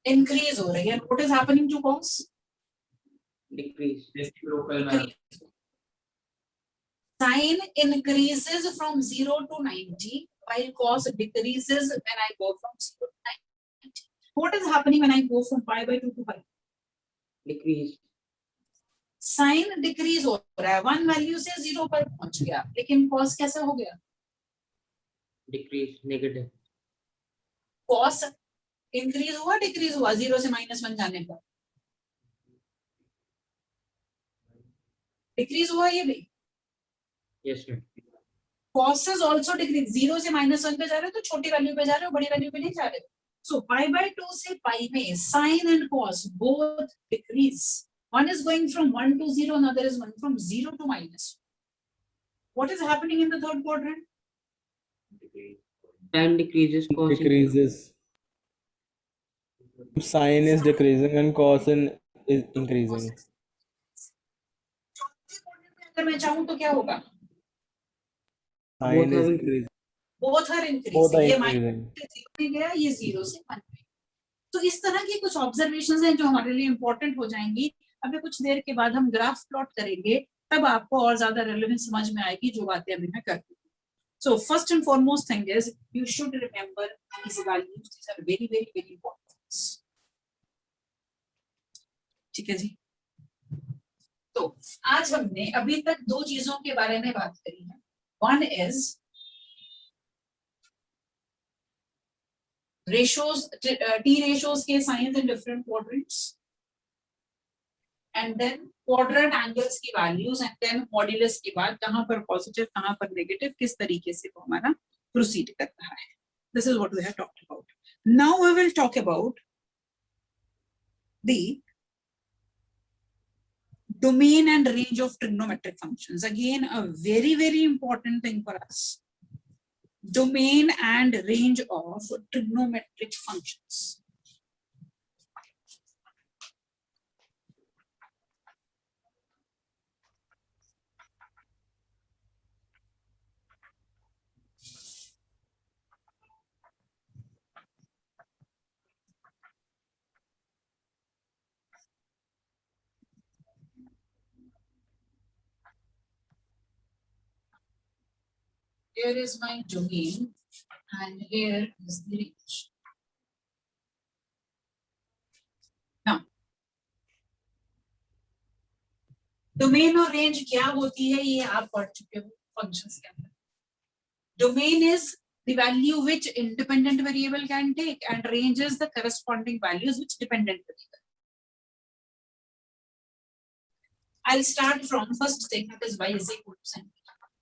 इंक्रीज हो रही है। What is happening to cos? Decrease. Reciprocal ma'am. Sin increases from 0 to 90 while cos decreases when I go from 0 to 90. What is happening when I go from pi by 2 to pi? Decrease. Sine decrease हो रहा है, 1 value से 0 पर पहुंच गया, लेकिन cos कैसे हो गया? Decrease, negative. cos इंक्रीज हुआ डिक्रीज हुआ 0 से -1 जाने पर? डिक्रीज हुआ ये भी। Yes ma'am. cos is also decrease, 0 से -1 पे जा रहे हो तो छोटी वैल्यू पे जा रहे हो, बड़ी वैल्यू पे नहीं जा रहे हो। So pi by 2 से pi में sin and cos both decrease. One is going from 1 to 0, another is going from 0 to -1. What is happening in the third quadrant? Tan decreases, cos Decreases. Sine is decreasing and cos is increasing. चौथे quadrant में अगर मैं चाहूँ तो क्या होगा? Sine Both is are increasing. Both are Both are increasing. ये increasing. -0 में गया, ये 0 से 1 में। तो इस तरह की कुछ ऑब्जर्वेशंस हैं जो हमारे लिए इंपॉर्टेंट हो जाएंगी। अभी कुछ देर के बाद हम ग्राफ प्लॉट करेंगे, तब आपको और ज्यादा रेलेवेंस समझ में आएगी जो बातें अभी मैं कर रही हूँ। So first and foremost thing is you should remember these values. These are very very very important. ठीक है जी। तो आज हमने अभी तक दो चीजों के बारे में बात करी है। One is ratios, T ratios के signs in different quadrants, and then quadrant angles की values, and then modulus के बाद कहाँ पर positive कहाँ पर negative, किस तरीके से वो हमारा proceed कर रहा है। This is what we have talked about. Now we will talk about the domain and range of trigonometric functions. Again, a very very important thing for us. Domain and range of trigonometric functions. Here is my domain and here is the range. Now, domain और range क्या होती है ये आप पढ़ चुके हो functions के अंदर। Domain is the value which independent variable can take, and range is the corresponding values which dependent variable. I'll start from first thing, that is y is equal to sin.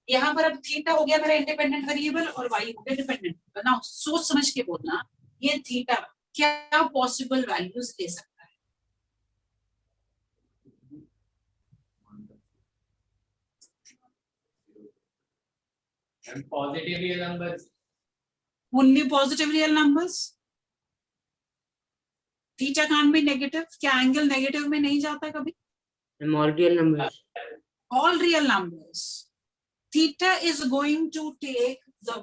यहाँ पर अब theta हो गया मेरा independent variable और Y हो गया dependent. ना सोच समझ के बोलना, ये थीटा क्या पॉसिबल वैल्यूज ले सकता है? And positive real numbers. Only positive real numbers. Theta can't be negative. क्या एंगल नेगेटिव में नहीं जाता कभी? all real numbers. All real numbers. Theta is going to take the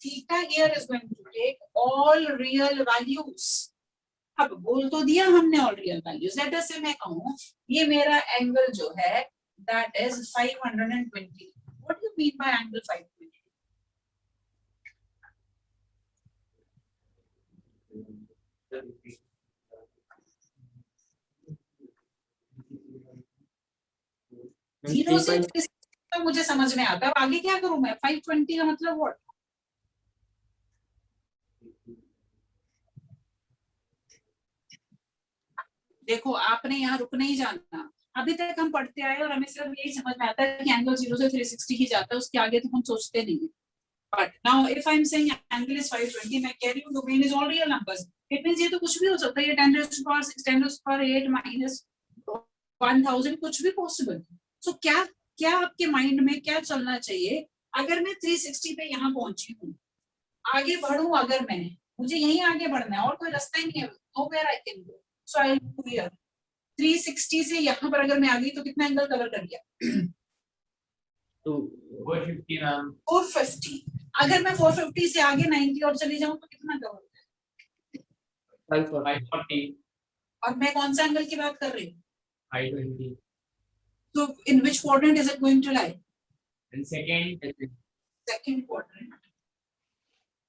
theta here is going to take all real values. अब बोल तो दिया हमने all real values. Let us से मैं कहूँ ये मेरा एंगल जो है that is 520. What do you mean by angle 520? Zero से 360 तो मुझे समझ में आता है, अब आगे क्या करूं मैं? 520 का मतलब व्हाट? देखो आपने यहाँ रुक नहीं जाना, अभी तक हम पढ़ते आए और हमें सिर्फ यही समझ में आता है कि एंगल 0 से 360 ही जाता है, उसके आगे तो हम सोचते नहीं है. But now if I'm saying angle is 520, मैं कह रही हूँ domain is all real numbers. It means ये तो कुछ भी हो सकता है, ये 10 raised to the power 6, 10 raised to the power 8 minus 1000 कुछ भी possible. So क्या आपके माइंड में क्या चलना चाहिए? अगर मैं 360 पे यहाँ पहुंची हूँ, आगे बढ़ूं अगर मैं, मुझे यहीं आगे बढ़ना है और कोई रास्ता ही नहीं है. Nowhere I can go. So I'll move here. 360 से यहाँ पर अगर मैं आ गई तो कितना एंगल कवर कर लिया? तो 450 मैम. 450. अगर मैं 450 से आगे 90 और चली जाऊं तो कितना कवर? 540. और मैं कौन सा एंगल की बात कर रही हूँ? 520. So in which quadrant is it going to lie? And second quadrant.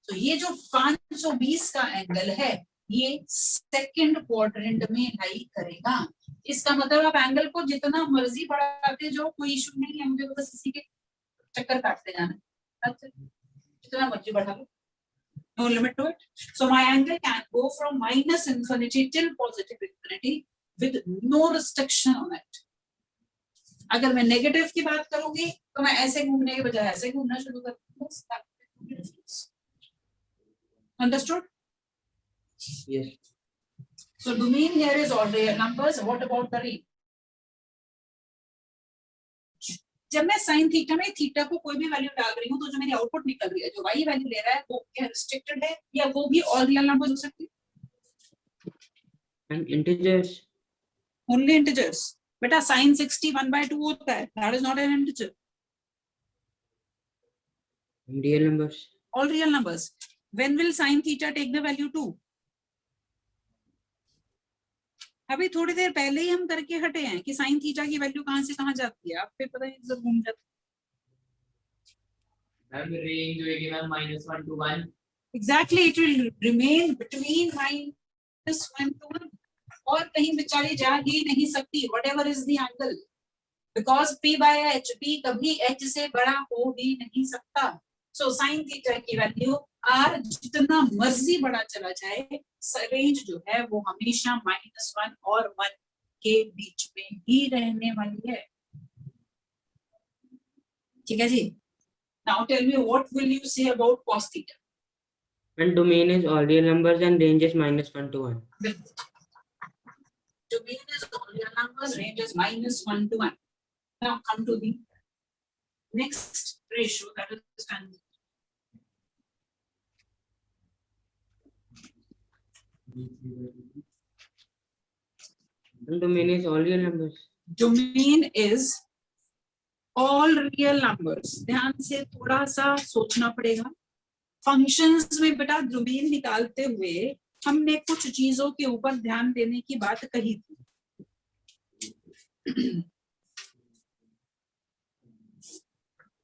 तो ये जो 520 का एंगल है ये सेकंड क्वाड्रेंट में लाई करेगा. इसका मतलब आप एंगल को जितना मर्जी बढ़ाते जाओ, कोई इशू नहीं है, मुझे बस इसी के चक्कर काटते जाना. जितना मर्जी बढ़ा लो, no limit to it. So my angle can go from minus infinity till positive infinity with no restriction on it. अगर मैं नेगेटिव की बात करूंगी तो मैं ऐसे घूमने के बजाय ऐसे घूमना शुरू कर दूंगा. Understood? yes. So domain here is all real numbers. What about the range? जब मैं sin थीटा में थीटा को कोई भी वैल्यू डाल रही हूँ तो जो मेरी आउटपुट निकल रही है, जो y वैल्यू ले रहा है वो क्या रिस्ट्रिक्टेड है या वो भी ऑल रियल नंबर्स हो सकते हैं? And integers. Only integers. बेटा sin 60 1/2 होता है, that is not an integer. Real numbers. All real numbers. When will sin theta take the value 2? अभी थोड़ी देर पहले ही हम करके हटे हैं कि sin थीटा की वैल्यू कहां से कहां जाती है, आप फिर पता नहीं जब घूम जाती मैम रेंज होगी ma'am -1 to 1. Exactly, it will remain between -1 to 1 और कहीं बेचारी जा ही नहीं सकती. Whatever is the angle, because p by h, p कभी h से बड़ा हो ही नहीं सकता. So sin थीटा की वैल्यू r जितना मर्जी बड़ा चला जाए, रेंज जो है वो हमेशा -1 और 1 के बीच में ही रहने वाली है. ठीक है जी. Now tell me, what will you say about cos theta? And domain is all real numbers and range is -1 to 1. Domain is all real numbers, range is -1 to 1. Now come to the next ratio, that is tangent. And domain is all real numbers. Domain is all real numbers. ध्यान से थोड़ा सा सोचना पड़ेगा. Functions में बेटा domain निकालते हुए हमने कुछ चीजों के ऊपर ध्यान देने की बात कही थी.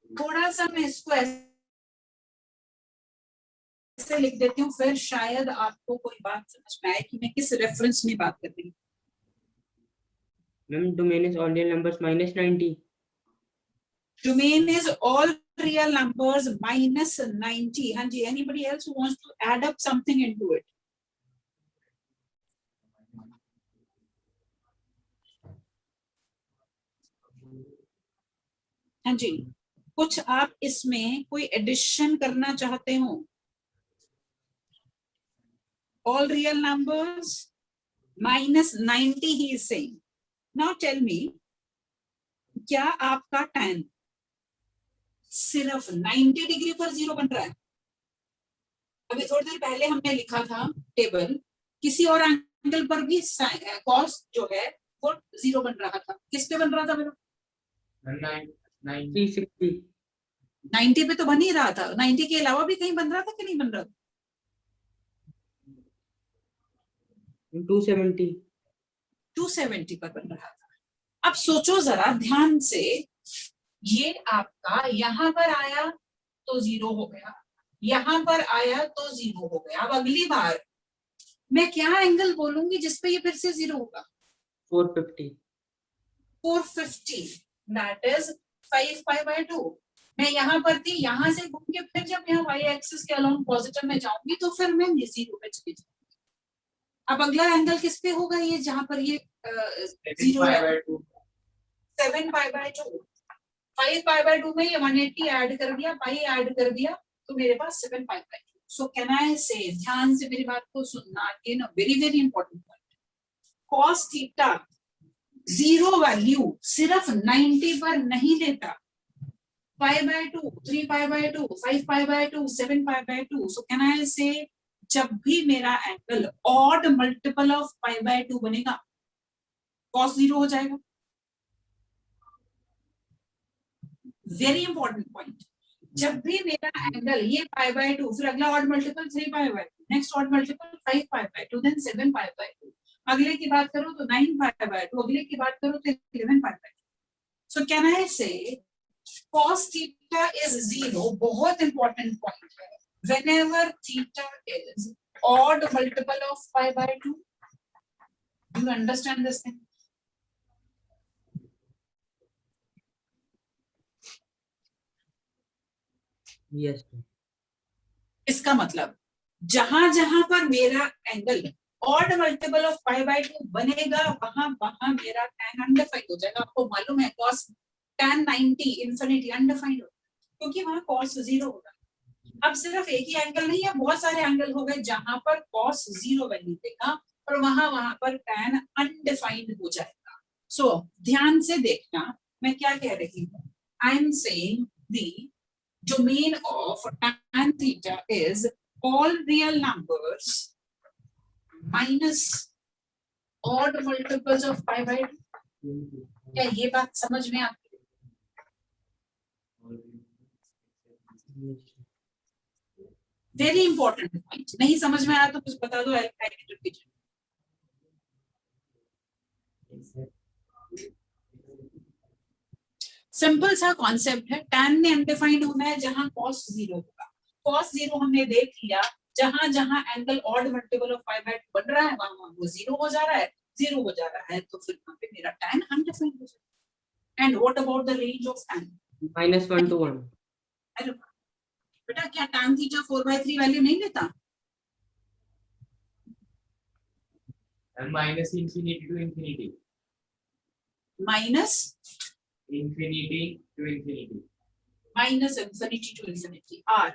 थोड़ा सा मैं इसको ऐसे लिख देती हूँ, फिर शायद आपको कोई बात समझ में आए कि मैं किस रेफरेंस में बात कर रही हूँ. Ma'am, domain is all real numbers -90. Domain is all real numbers -90. हाँ जी, anybody else who wants to add up something into it? हाँ जी, कुछ आप इसमें कोई एडिशन करना चाहते हो? All real numbers -90 he is saying. Now tell me, क्या आपका tan सिर्फ 90 डिग्री पर 0 बन रहा है? अभी थोड़ी देर पहले हमने लिखा था टेबल, किसी और एंगल पर भी cos जो है वो 0 बन रहा था. किस पे बन रहा था मेरा? 360. 90 पे तो बन ही रहा था, 90 के अलावा भी कहीं बन रहा था कि नहीं बन रहा था? 270 270 पर बन रहा था। अब सोचो जरा ध्यान से, ये आपका यहां पर आया तो 0 हो गया, यहां पर आया तो 0 हो गया। अब अगली बार मैं क्या एंगल बोलूंगी जिसपे ये फिर से 0 होगा? 450 450, दैट इज 5 पाई बाय 2। मैं यहाँ पर थी, यहाँ से घूम के फिर जब यहाँ y एक्सिस के अलोंग पॉजिटिव में जाऊंगी तो फिर मैं 0 पे चली जाऊंगी। अब अगला एंगल किस पे होगा? ये जहां पर ये 0 है, 7 पाई बाय 2। 5 पाई बाय 2 में ये 180 ऐड कर दिया, पाई ऐड कर दिया, तो मेरे पास 7 pi by 2। So can I से, ध्यान से मेरी बात को सुनना, again a very very important point, cos theta 0 value सिर्फ 90 पर नहीं लेता, पाई by 2, 3 pi by 2, 5 pi by 2, 7 pi by 2। So can I से, जब भी मेरा angle odd multiple of pi by 2 बनेगा, cos 0 हो जाएगा। वेरी इंपॉर्टेंट पॉइंट, जब भी मेरा एंगल ये पाई बाय 2, फिर अगला odd multiple 3 pi by 2, next odd multiple 5 pi by 2, then 7 pi by 2, अगले की बात करो तो 9 पाई बाय 2, अगले की बात करो तो 11 पाई बाय 2। सो कैन आई से cos theta is 0, बहुत इंपॉर्टेंट पॉइंट है, whenever theta is odd multiple of pi by 2. Do you understand this thing? yes इसका मतलब जहां जहां पर मेरा angle odd multiple of pi by 2 बनेगा, वहां वहां मेरा tan अनडिफाइंड हो जाएगा। आपको मालूम है cos tan 90 इंफिनिटी अनडिफाइंड होगा, क्योंकि वहां cos 0 होगा। अब सिर्फ एक ही एंगल नहीं है, बहुत सारे एंगल हो गए जहां पर cos 0 वैल्यू देगा और वहां पर tan अनडिफाइंड हो जाएगा। सो ध्यान से देखना मैं क्या कह रही हूँ। आई am saying the domain of tan theta is all real numbers minus odd multiples of pi by 2। क्या ये बात समझ में आती है? वेरी इंपॉर्टेंट पॉइंट, नहीं समझ में आया तो कुछ बता दो, आई रिपीट। सिंपल सा कॉन्सेप्ट है, tan में अनडिफाइंड होना है जहां cos 0 होगा। cos 0 हमने देख लिया, जहां जहां angle odd multiple of pi by 2 बन रहा है वहां वो 0 हो जा रहा है, 0 हो जा रहा है, तो फिर वहां पे मेरा tan अनडिफाइंड हो जाएगा। And what about the range of tan? -1 to 1 hello बेटा, क्या tan थीटा 4/3 वैल्यू नहीं लेता? minus infinity to infinity. Minus Infinity to infinity. minus infinity to infinity r।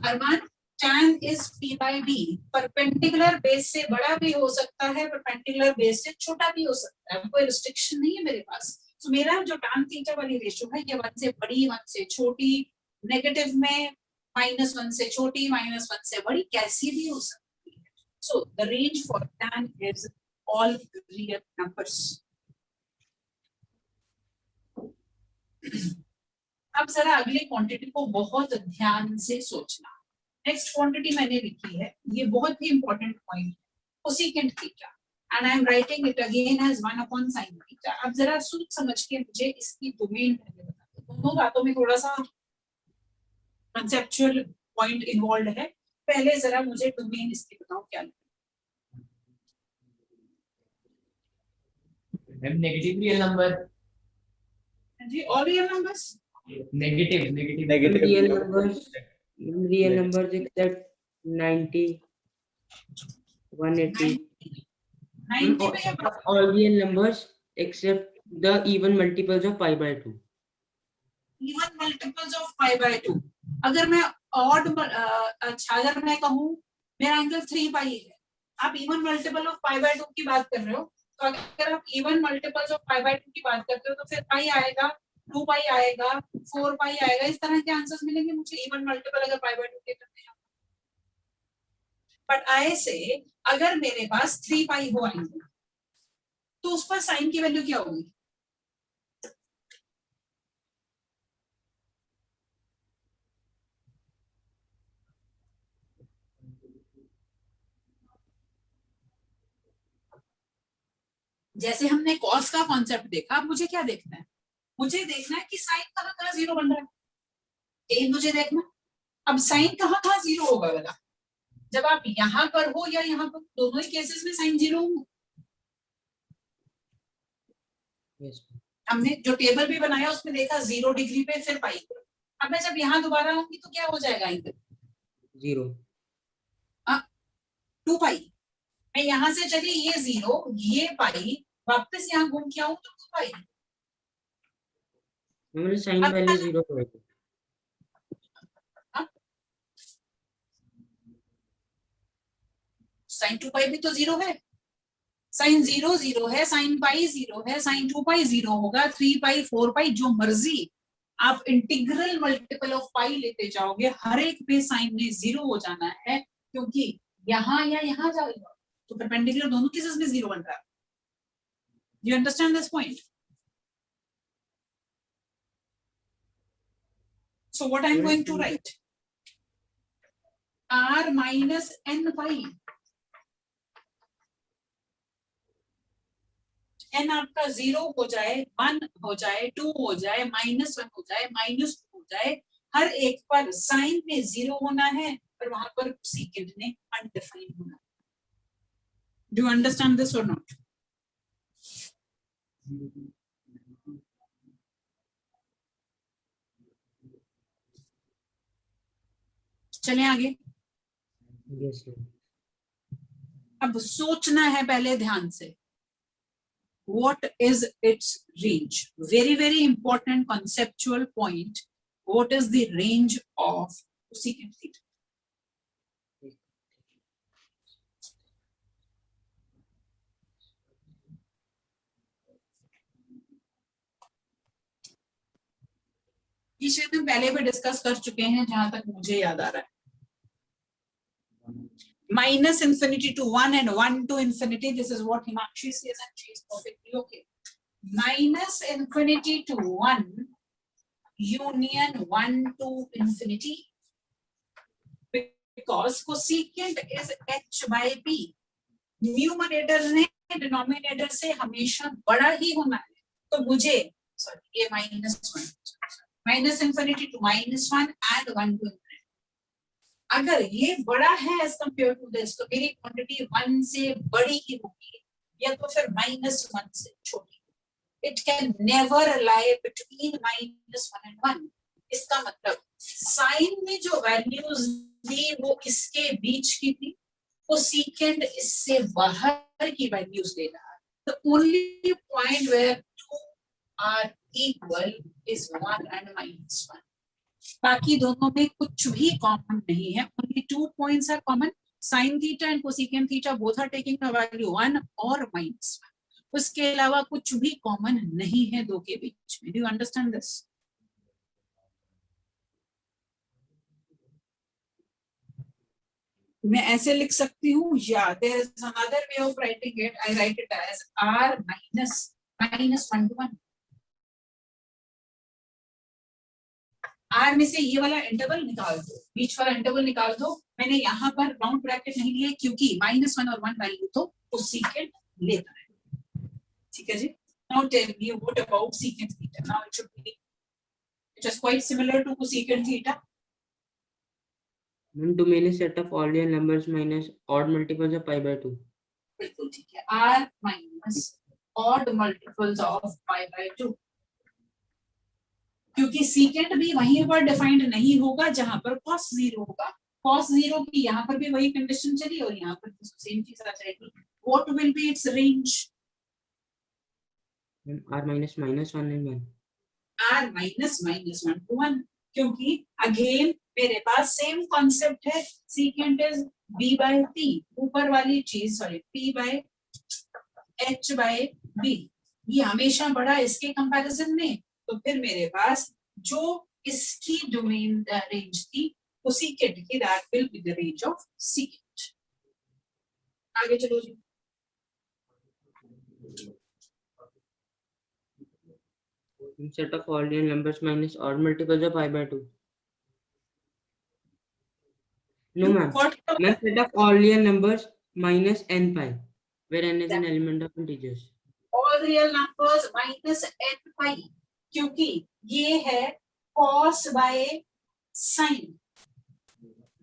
Arman, tan is p by b, perpendicular base से बड़ा भी हो सकता है, परपेंडिकुलर बेस से छोटा भी हो सकता है, कोई रिस्ट्रिक्शन नहीं है मेरे पास। तो मेरा जो tan थीटा वाली रेशियो है ये 1 से बड़ी 1 से छोटी, नेगेटिव में -1 से छोटी -1 से बड़ी, कैसी भी हो सकती है। So the range for tan is all real numbers। अब जरा अगली क्वांटिटी को बहुत ध्यान से सोचना। नेक्स्ट क्वांटिटी मैंने लिखी है, ये बहुत ही इंपॉर्टेंट पॉइंट है, cosecant theta, and I am writing it again as 1/sin theta. अब जरा सोच समझ के मुझे इसकी डोमेन पहले बता दो। दोनों बातों में थोड़ा सा कंसेप्चुअल पॉइंट इन्वॉल्व है, पहले जरा मुझे डोमेन इसकी बताओ क्या है। नेगेटिव रियल नंबर, जी all real numbers, negative real numbers except 90 180 90 पे क्या all real numbers except the even multiples of pi by 2 even multiples of pi by 2। अगर मैं ऑड अच्छा अगर मैं कहूँ मेरा एंगल 3 पाई है, आप even multiple of pi by 2 की बात कर रहे हो, तो अगर आप even multiples of pi by 2 की बात करते हो तो फिर पाई आएगा, 2 पाई आएगा, 4 पाई आएगा, इस तरह के आंसर्स मिलेंगे मुझे इवन मल्टीपल अगर पाई बाय 2 के करते हैं। बट आई से अगर मेरे पास 3 पाई हो एंगल, तो उस पर साइन की वैल्यू क्या होगी? जैसे हमने कॉस का कॉन्सेप्ट देखा, अब मुझे क्या देखना है, मुझे देखना है कि साइन कहाँ कहाँ जीरो बन रहा है, ये मुझे देखना। अब साइन कहाँ कहाँ जीरो होगा बेटा, जब आप यहाँ पर हो या यहाँ पर, दोनों ही केसेस में साइन जीरो होगा। Yes. हमने जो टेबल भी बनाया उसमें देखा 0 डिग्री पे फिर पाई पे। अब मैं जब यहाँ दोबारा आऊंगी तो क्या हो जाएगा एंगल, 0. 2 पाई। मैं यहाँ से चली ये 0 ये पाई, वापस यहाँ घूम के आऊं तो 2 पाई। मतलब साइन वैल्यू 0 होगी. साइन 2 पाई भी तो 0 है, साइन 0 0 है, साइन पाई 0 है, साइन 2 पाई 0 होगा, 3 पाई 4 पाई जो मर्जी आप इंटीग्रल मल्टीपल ऑफ पाई लेते जाओगे, हर एक पे साइन में 0 हो जाना है, क्योंकि यहाँ या यहाँ जाएगा तो परपेंडिकुलर दोनों केसेस में 0 बन रहा है। You understand this point? So what I am going to write, r minus n pi, n आपका 0 हो जाए, 1 हो जाए, 2 हो जाए, -1 हो जाए, -2 हो जाए, हर एक पर साइन में 0 होना है और वहां पर सीकेंट ने अनडिफाइंड होना है। डू यू अंडरस्टैंड दिस और नॉट? चलें आगे। Yes. अब सोचना है पहले ध्यान से, what is its range? Very, very important conceptual point. What is the range of cosecant theta? ये शायद हम पहले भी डिस्कस कर चुके हैं जहां तक मुझे याद आ रहा है। Minus infinity to 1 and 1 to infinity. This is what Himakshi says and she is perfectly okay. Minus infinity to 1 union 1 to infinity, because cosecant is h by p. Numerator ने डिनोमिनेटर से हमेशा बड़ा ही होना है, तो मुझे सॉरी ये minus infinity to -1 and 1 to infinity, अगर ये बड़ा है एज कंपेयर टू दिस तो मेरी क्वांटिटी 1 से बड़ी ही होगी या तो फिर -1 से छोटी। It can never lie between -1 and 1। इसका मतलब साइन में जो वैल्यूज दी वो इसके बीच की थी, कोसेकेंट इससे बाहर की वैल्यूज दे रहा है। The only point where two are equal is 1 and -1. बाकी दोनों में कुछ भी कॉमन नहीं है। Only 2 points are common. Sin theta and cosecant theta both are taking a value 1 or -1. उसके अलावा कुछ भी कॉमन नहीं है दो के बीच में। Do you understand this? मैं ऐसे लिख सकती हूँ, या there is another way of writing it. I write it as r minus 1 to 1. r में से ये वाला इंटरवल निकाल दो, बीच वाला इंटरवल निकाल दो। मैंने यहाँ पर राउंड ब्रैकेट नहीं लिए क्योंकि -1 और 1 वैल्यू तो कोसेकेंट लेता है। ठीक है जी। Now tell me what about secant theta? Now it should be just quite similar to cosecant theta. To minus set of odd real numbers minus odd multiples of pi by 2. बिल्कुल ठीक है, r minus odd multiples of pi by 2, क्योंकि secant भी वहीं पर defined नहीं होगा जहां पर cos 0 होगा। cos 0 की यहाँ पर भी वही कंडीशन चली और यहाँ पर सेम चीज आ जाएगी। What will be its range? R minus -1 and 1. r minus -1 to 1, क्योंकि अगेन मेरे पास सेम कॉन्सेप्ट है, secant is b by t, ऊपर वाली चीज sorry p by h by b, ये हमेशा बड़ा इसके कंपैरिजन में। तो फिर मेरे पास जो इसकी डोमेन रेंज थी cosecant की, that will be the range of secant। आगे चलो जी। Set of odd real numbers minus odd multiples of pi by 2. No ma'am. What Ma'am, set of odd real numbers minus n pi, where n is an element of integers. all real numbers minus n pi, क्योंकि ये है cos by sin,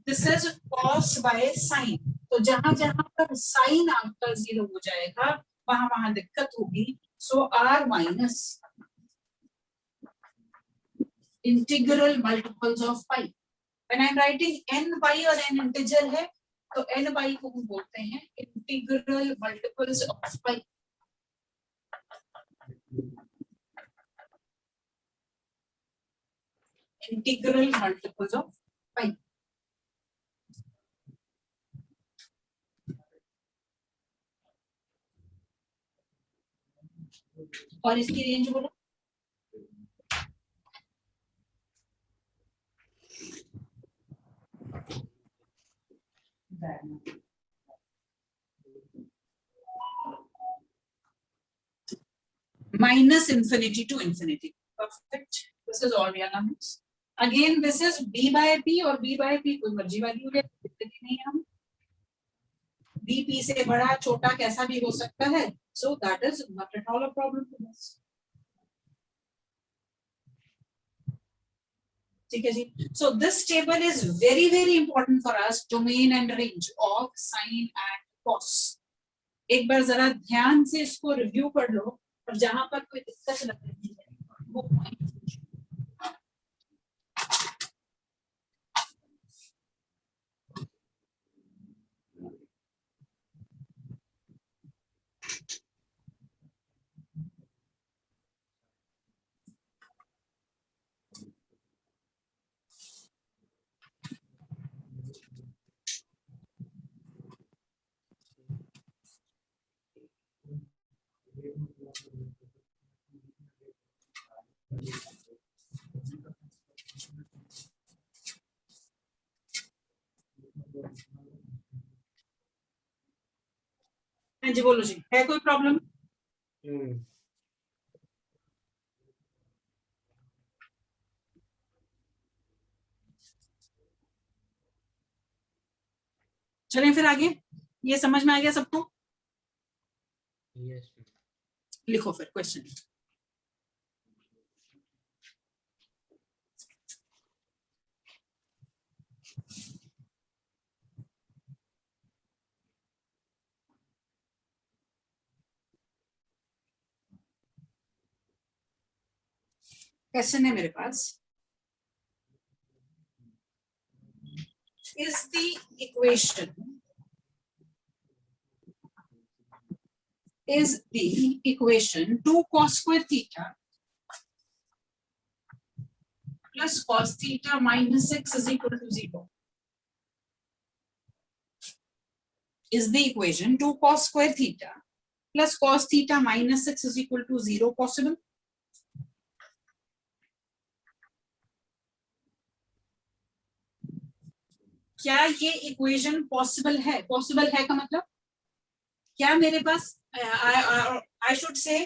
this is cos by sin, तो जहां जहां पर sin आपका 0 हो जाएगा वहां वहां दिक्कत होगी, so r minus integral multiples of pi. When I am writing n pi और n integer है तो n pi को हम बोलते हैं integral multiples of pi. Integral multiples of pi. और इसकी रेंज बोलो. Minus infinity to infinity. Perfect. This is all real numbers. Again, this is b by p और b by p कोई मर्जी वाली हो जाए, दिक्कत ही नहीं है. हम b p से बड़ा छोटा कैसा भी हो सकता है, so that is not at all a problem to us. ठीक है जी. So this table is very very important for us, domain and range of sin and cos. एक बार जरा ध्यान से इसको रिव्यू कर लो और जहां पर कोई दिक्कत लग रही है वो पॉइंट. हाँ जी बोलो जी, है कोई प्रॉब्लम? चलें फिर आगे. ये समझ में आ गया सबको? Yes. लिखो फिर क्वेश्चन. क्वेश्चन है मेरे पास. Is the equation is the equation 2 cos square theta plus cos theta minus 6 is equal to 0. Is the equation 2 cos square theta plus cos theta minus 6 is equal to 0 possible? क्या ये equation possible है? Possible है का मतलब क्या मेरे पास I should say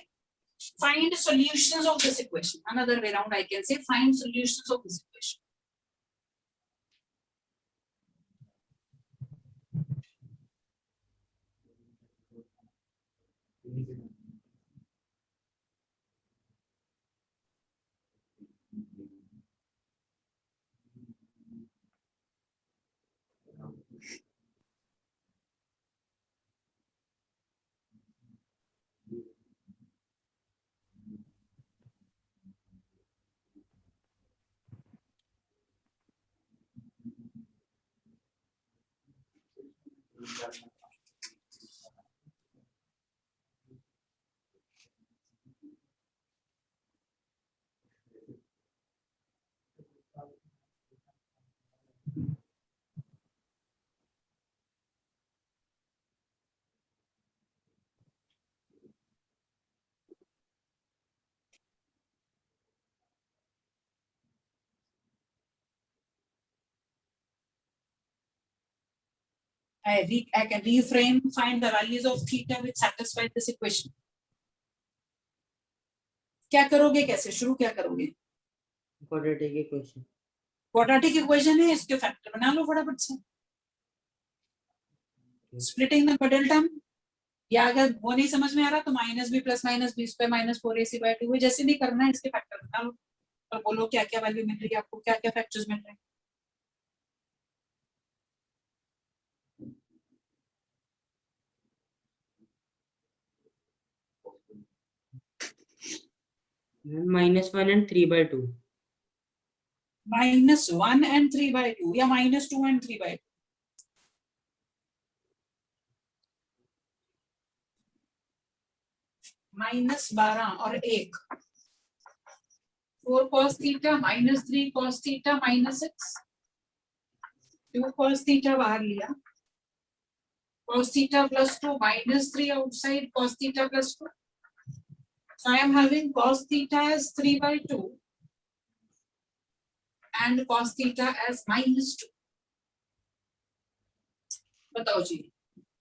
find solutions of this equation. Another way around I can say find solutions of this equation. I can reframe, find the values of theta which satisfy this equation. क्या करोगे, कैसे शुरू क्या करोगे? Quadratic equation. Quadratic equation है, इसके factor बना लो फटाफट से. Splitting the middle term, या अगर वो नहीं समझ में आ रहा तो minus B plus minus B square minus 4ac/2 जैसे भी करना है, इसके फैक्टर बता लो और बोलो क्या क्या वैल्यू मिल रही है आपको, क्या क्या फैक्टर्स मिल रहे हैं। -1 and 3/2. -1 and 3/2 या -2 and 3/2? -12 और 1, 4 cos theta -3 cos theta -6, 2 cos theta बाहर लिया, cos theta plus 2 -3 outside cos theta plus 2. So I am having cos theta as 3/2 and cos theta as -2. बताओ जी,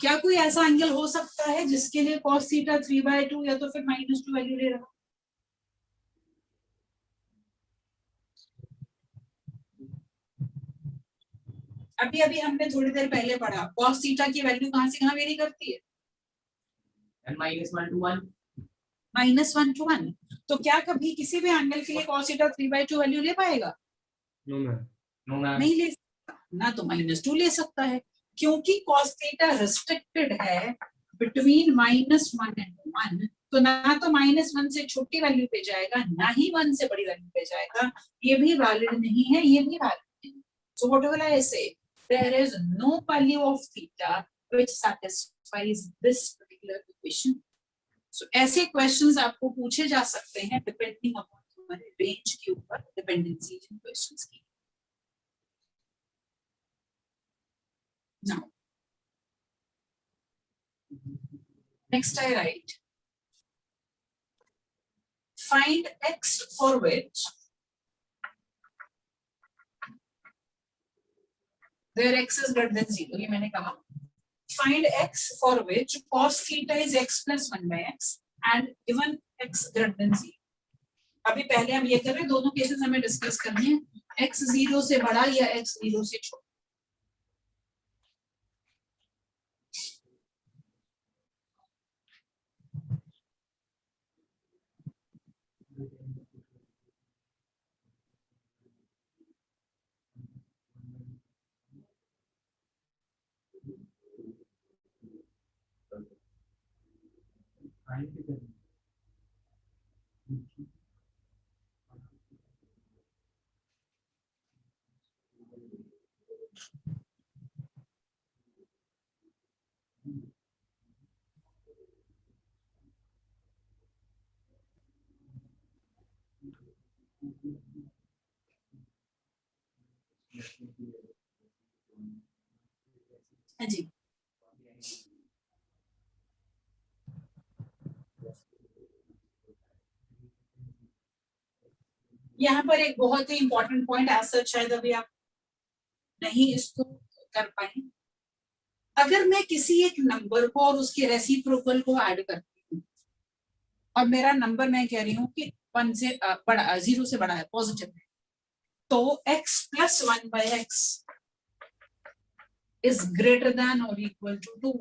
क्या कोई ऐसा एंगल हो सकता है जिसके लिए cos theta 3/2 या तो फिर -2 वैल्यू ले रहा? अभी अभी हमने थोड़ी देर पहले पढ़ा cos theta की वैल्यू कहां से कहां वेरी करती है? And -1 to 1. -1 to 1. तो क्या कभी किसी भी एंगल के लिए cos theta 3/2 वैल्यू ले पाएगा? No, ma'am. No, ma'am. नहीं ले सकता ना, तो -2 ले सकता है क्योंकि cos थीटा रिस्ट्रिक्टेड है बिटवीन -1 एंड 1, तो ना तो -1 से छोटी वैल्यू पे जाएगा ना ही 1 से बड़ी वैल्यू पे जाएगा, ये भी वैलिड नहीं है, ये भी वैलिड नहीं। सो whatever I say, there is no value of theta which satisfies this particular equation. So ऐसे क्वेश्चंस आपको पूछे जा सकते हैं डिपेंडिंग अपॉन तुम्हारे रेंज के ऊपर, डिपेंडेंसी इन क्वेश्चंस की। Now, next I write, find x for which where x is greater than 0. ये मैंने कहा find x for which cos theta is x plus 1 by x and given x greater than 0. अभी पहले हम ये कर रहे हैं, दोनों केसेस हमें डिस्कस करने हैं, x 0 से बड़ा या x 0 से छोटा। हाँ जी, यहाँ पर एक बहुत ही इंपॉर्टेंट पॉइंट एज सच शायद अभी आप नहीं इसको कर पाए। अगर मैं किसी एक नंबर को और उसके रेसिप्रोकल को ऐड करती हूँ और मेरा नंबर मैं कह रही हूँ कि 1 से बड़ा 0 से बड़ा है, पॉजिटिव है, तो x plus 1 by x is greater than or equal to 2.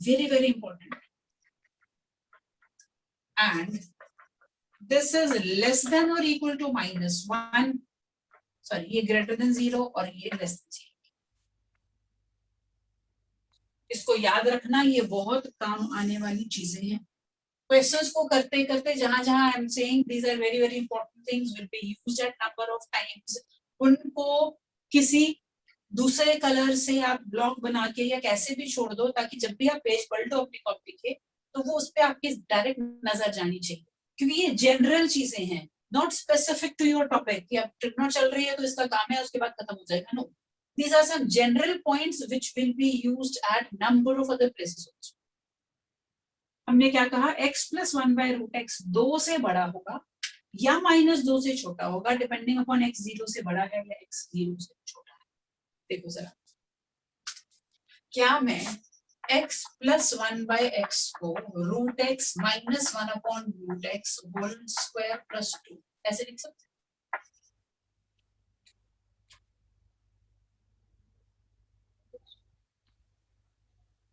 Very, very important. And this is less than or equal to -1. Sorry, ये greater than 0 और ये less than 0. इसको याद रखना, ये बहुत काम आने वाली चीजें हैं। क्वेश्चंस को करते करते जहां जहां I am saying these are very very important things will be used at number of times, उनको किसी दूसरे कलर से आप ब्लॉक बना के या कैसे भी छोड़ दो ताकि जब भी आप पेज पलटो अपनी कॉपी के तो वो उस पे आपकी डायरेक्ट नजर जानी चाहिए, क्योंकि ये जनरल चीजें हैं, not specific to your topic कि अब ट्रिग्नो चल रही है तो इसका काम है उसके बाद खत्म हो जाएगा। No, these are some general points which will be used at number of other places also. हमने क्या कहा, x plus 1 by root x 2 से बड़ा होगा या -2 से छोटा होगा, डिपेंडिंग अपॉन x 0 से बड़ा है या x 0 से छोटा है। देखो जरा, क्या मैं x plus 1 by x को root x minus 1 upon root x whole square plus 2 ऐसे लिख सकते हैं?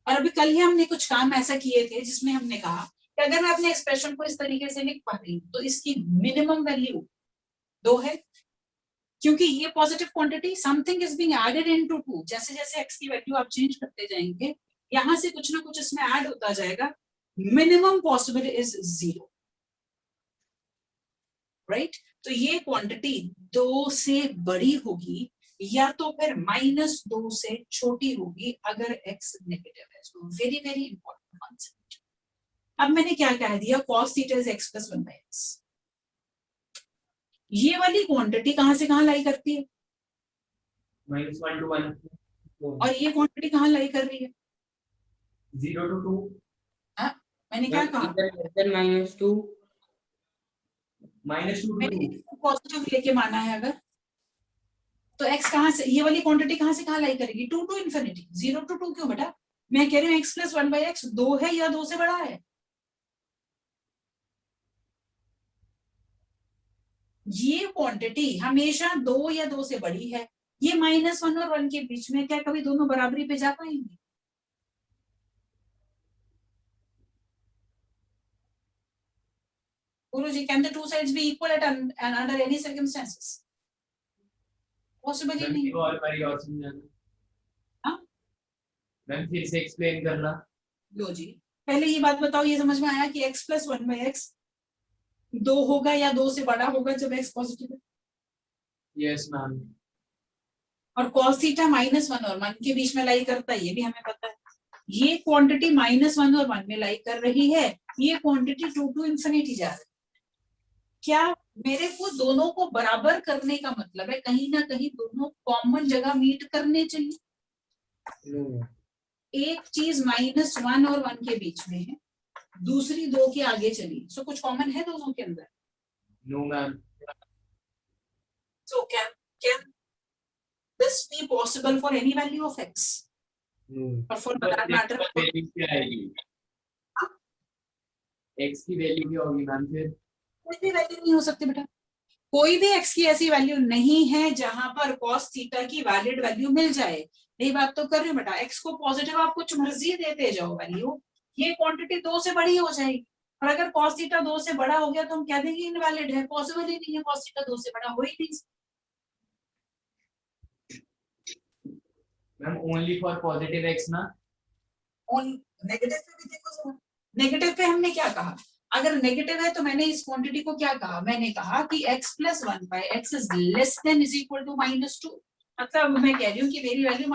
और अब अभी कल ही हमने कुछ काम ऐसा किए थे जिसमें हमने कहा कि अगर मैं अपने एक्सप्रेशन को इस तरीके से लिख पा रही हूँ तो इसकी मिनिमम वैल्यू 2 है, क्योंकि ये positive quantity something is being added into 2। जैसे जैसे x की वैल्यू आप चेंज करते जाएंगे यहां से कुछ ना कुछ इसमें ऐड होता जाएगा, मिनिमम पॉसिबल इज 0, राइट। तो ये क्वांटिटी 2 से बड़ी होगी या तो फिर -2 से छोटी होगी अगर x नेगेटिव है। So very very important concept. अब मैंने क्या कह दिया, cos theta is x + 1/x। ये वाली क्वांटिटी कहां से कहां लाई करती है -1 to 1, और ये क्वांटिटी कहां लाई कर रही है? 0 to 2, मैंने क्या कहा, -2 -2 to 2, मैंने पॉजिटिव लेके माना है अगर, तो x कहां से, ये वाली क्वांटिटी कहां से कहां लाई करेगी? 2 to infinity। 0 to 2 क्यों बेटा? मैं कह रही हूँ x + 1/x 2 है या 2 से बड़ा है? ये क्वांटिटी हमेशा 2 या 2 से बड़ी है। ये -1 और 1 के बीच में क्या कभी दोनों बराबरी पे जा पाएंगे? गुरुजी, can the two sides be equal at under any circumstances? Possible ही नहीं। और बारी और समझाना। हाँ? मैम फिर से एक्सप्लेन करना। लो जी, पहले ये बात बताओ, ये समझ में आया कि x + 1/x 2 होगा या 2 से बड़ा होगा जब x पॉजिटिव है? Yes ma'am. और cos थीटा -1 और 1 के बीच में लाई करता है, ये भी हमें पता है। ये क्वांटिटी -1 और 1 में लाई कर रही है, ये क्वांटिटी 2 to infinity जा रही है। क्या मेरे को दोनों को बराबर करने का मतलब है कहीं ना कहीं दोनों कॉमन जगह मीट करने चाहिए? एक चीज -1 और 1 के बीच में है, दूसरी 2 के आगे चली, सो कुछ कॉमन है दोनों के अंदर? No ma'am. So can this be possible for any value of x और फॉर दैट मैटर वैल्यू क्या आएगी? x की वैल्यू क्या होगी मैम फिर? कोई भी वैल्यू नहीं हो सकती बेटा, कोई भी x की ऐसी वैल्यू नहीं है जहां पर cos थीटा की वैलिड वैल्यू मिल जाए। यही बात तो कर रही हूँ बेटा, x को पॉजिटिव आप कुछ मर्जी देते जाओ वैल्यू, ये क्वांटिटी 2 से बड़ी हो जाएगी। और अगर cos थीटा 2 से बड़ा हो गया तो हम कह देंगे इनवैलिड है, पॉसिबल ही नहीं है, cos थीटा 2 से बड़ा हो ही नहीं। Ma'am only for positive x ना? ऑन नेगेटिव पे भी देखो जरा, नेगेटिव पे हमने क्या कहा, अगर नेगेटिव है तो मैंने इस क्वांटिटी को क्या कहा, मैंने कहा कि x + 1/x is less than is equal to -2। मतलब मैं कह रही हूँ कि मेरी वैल्यू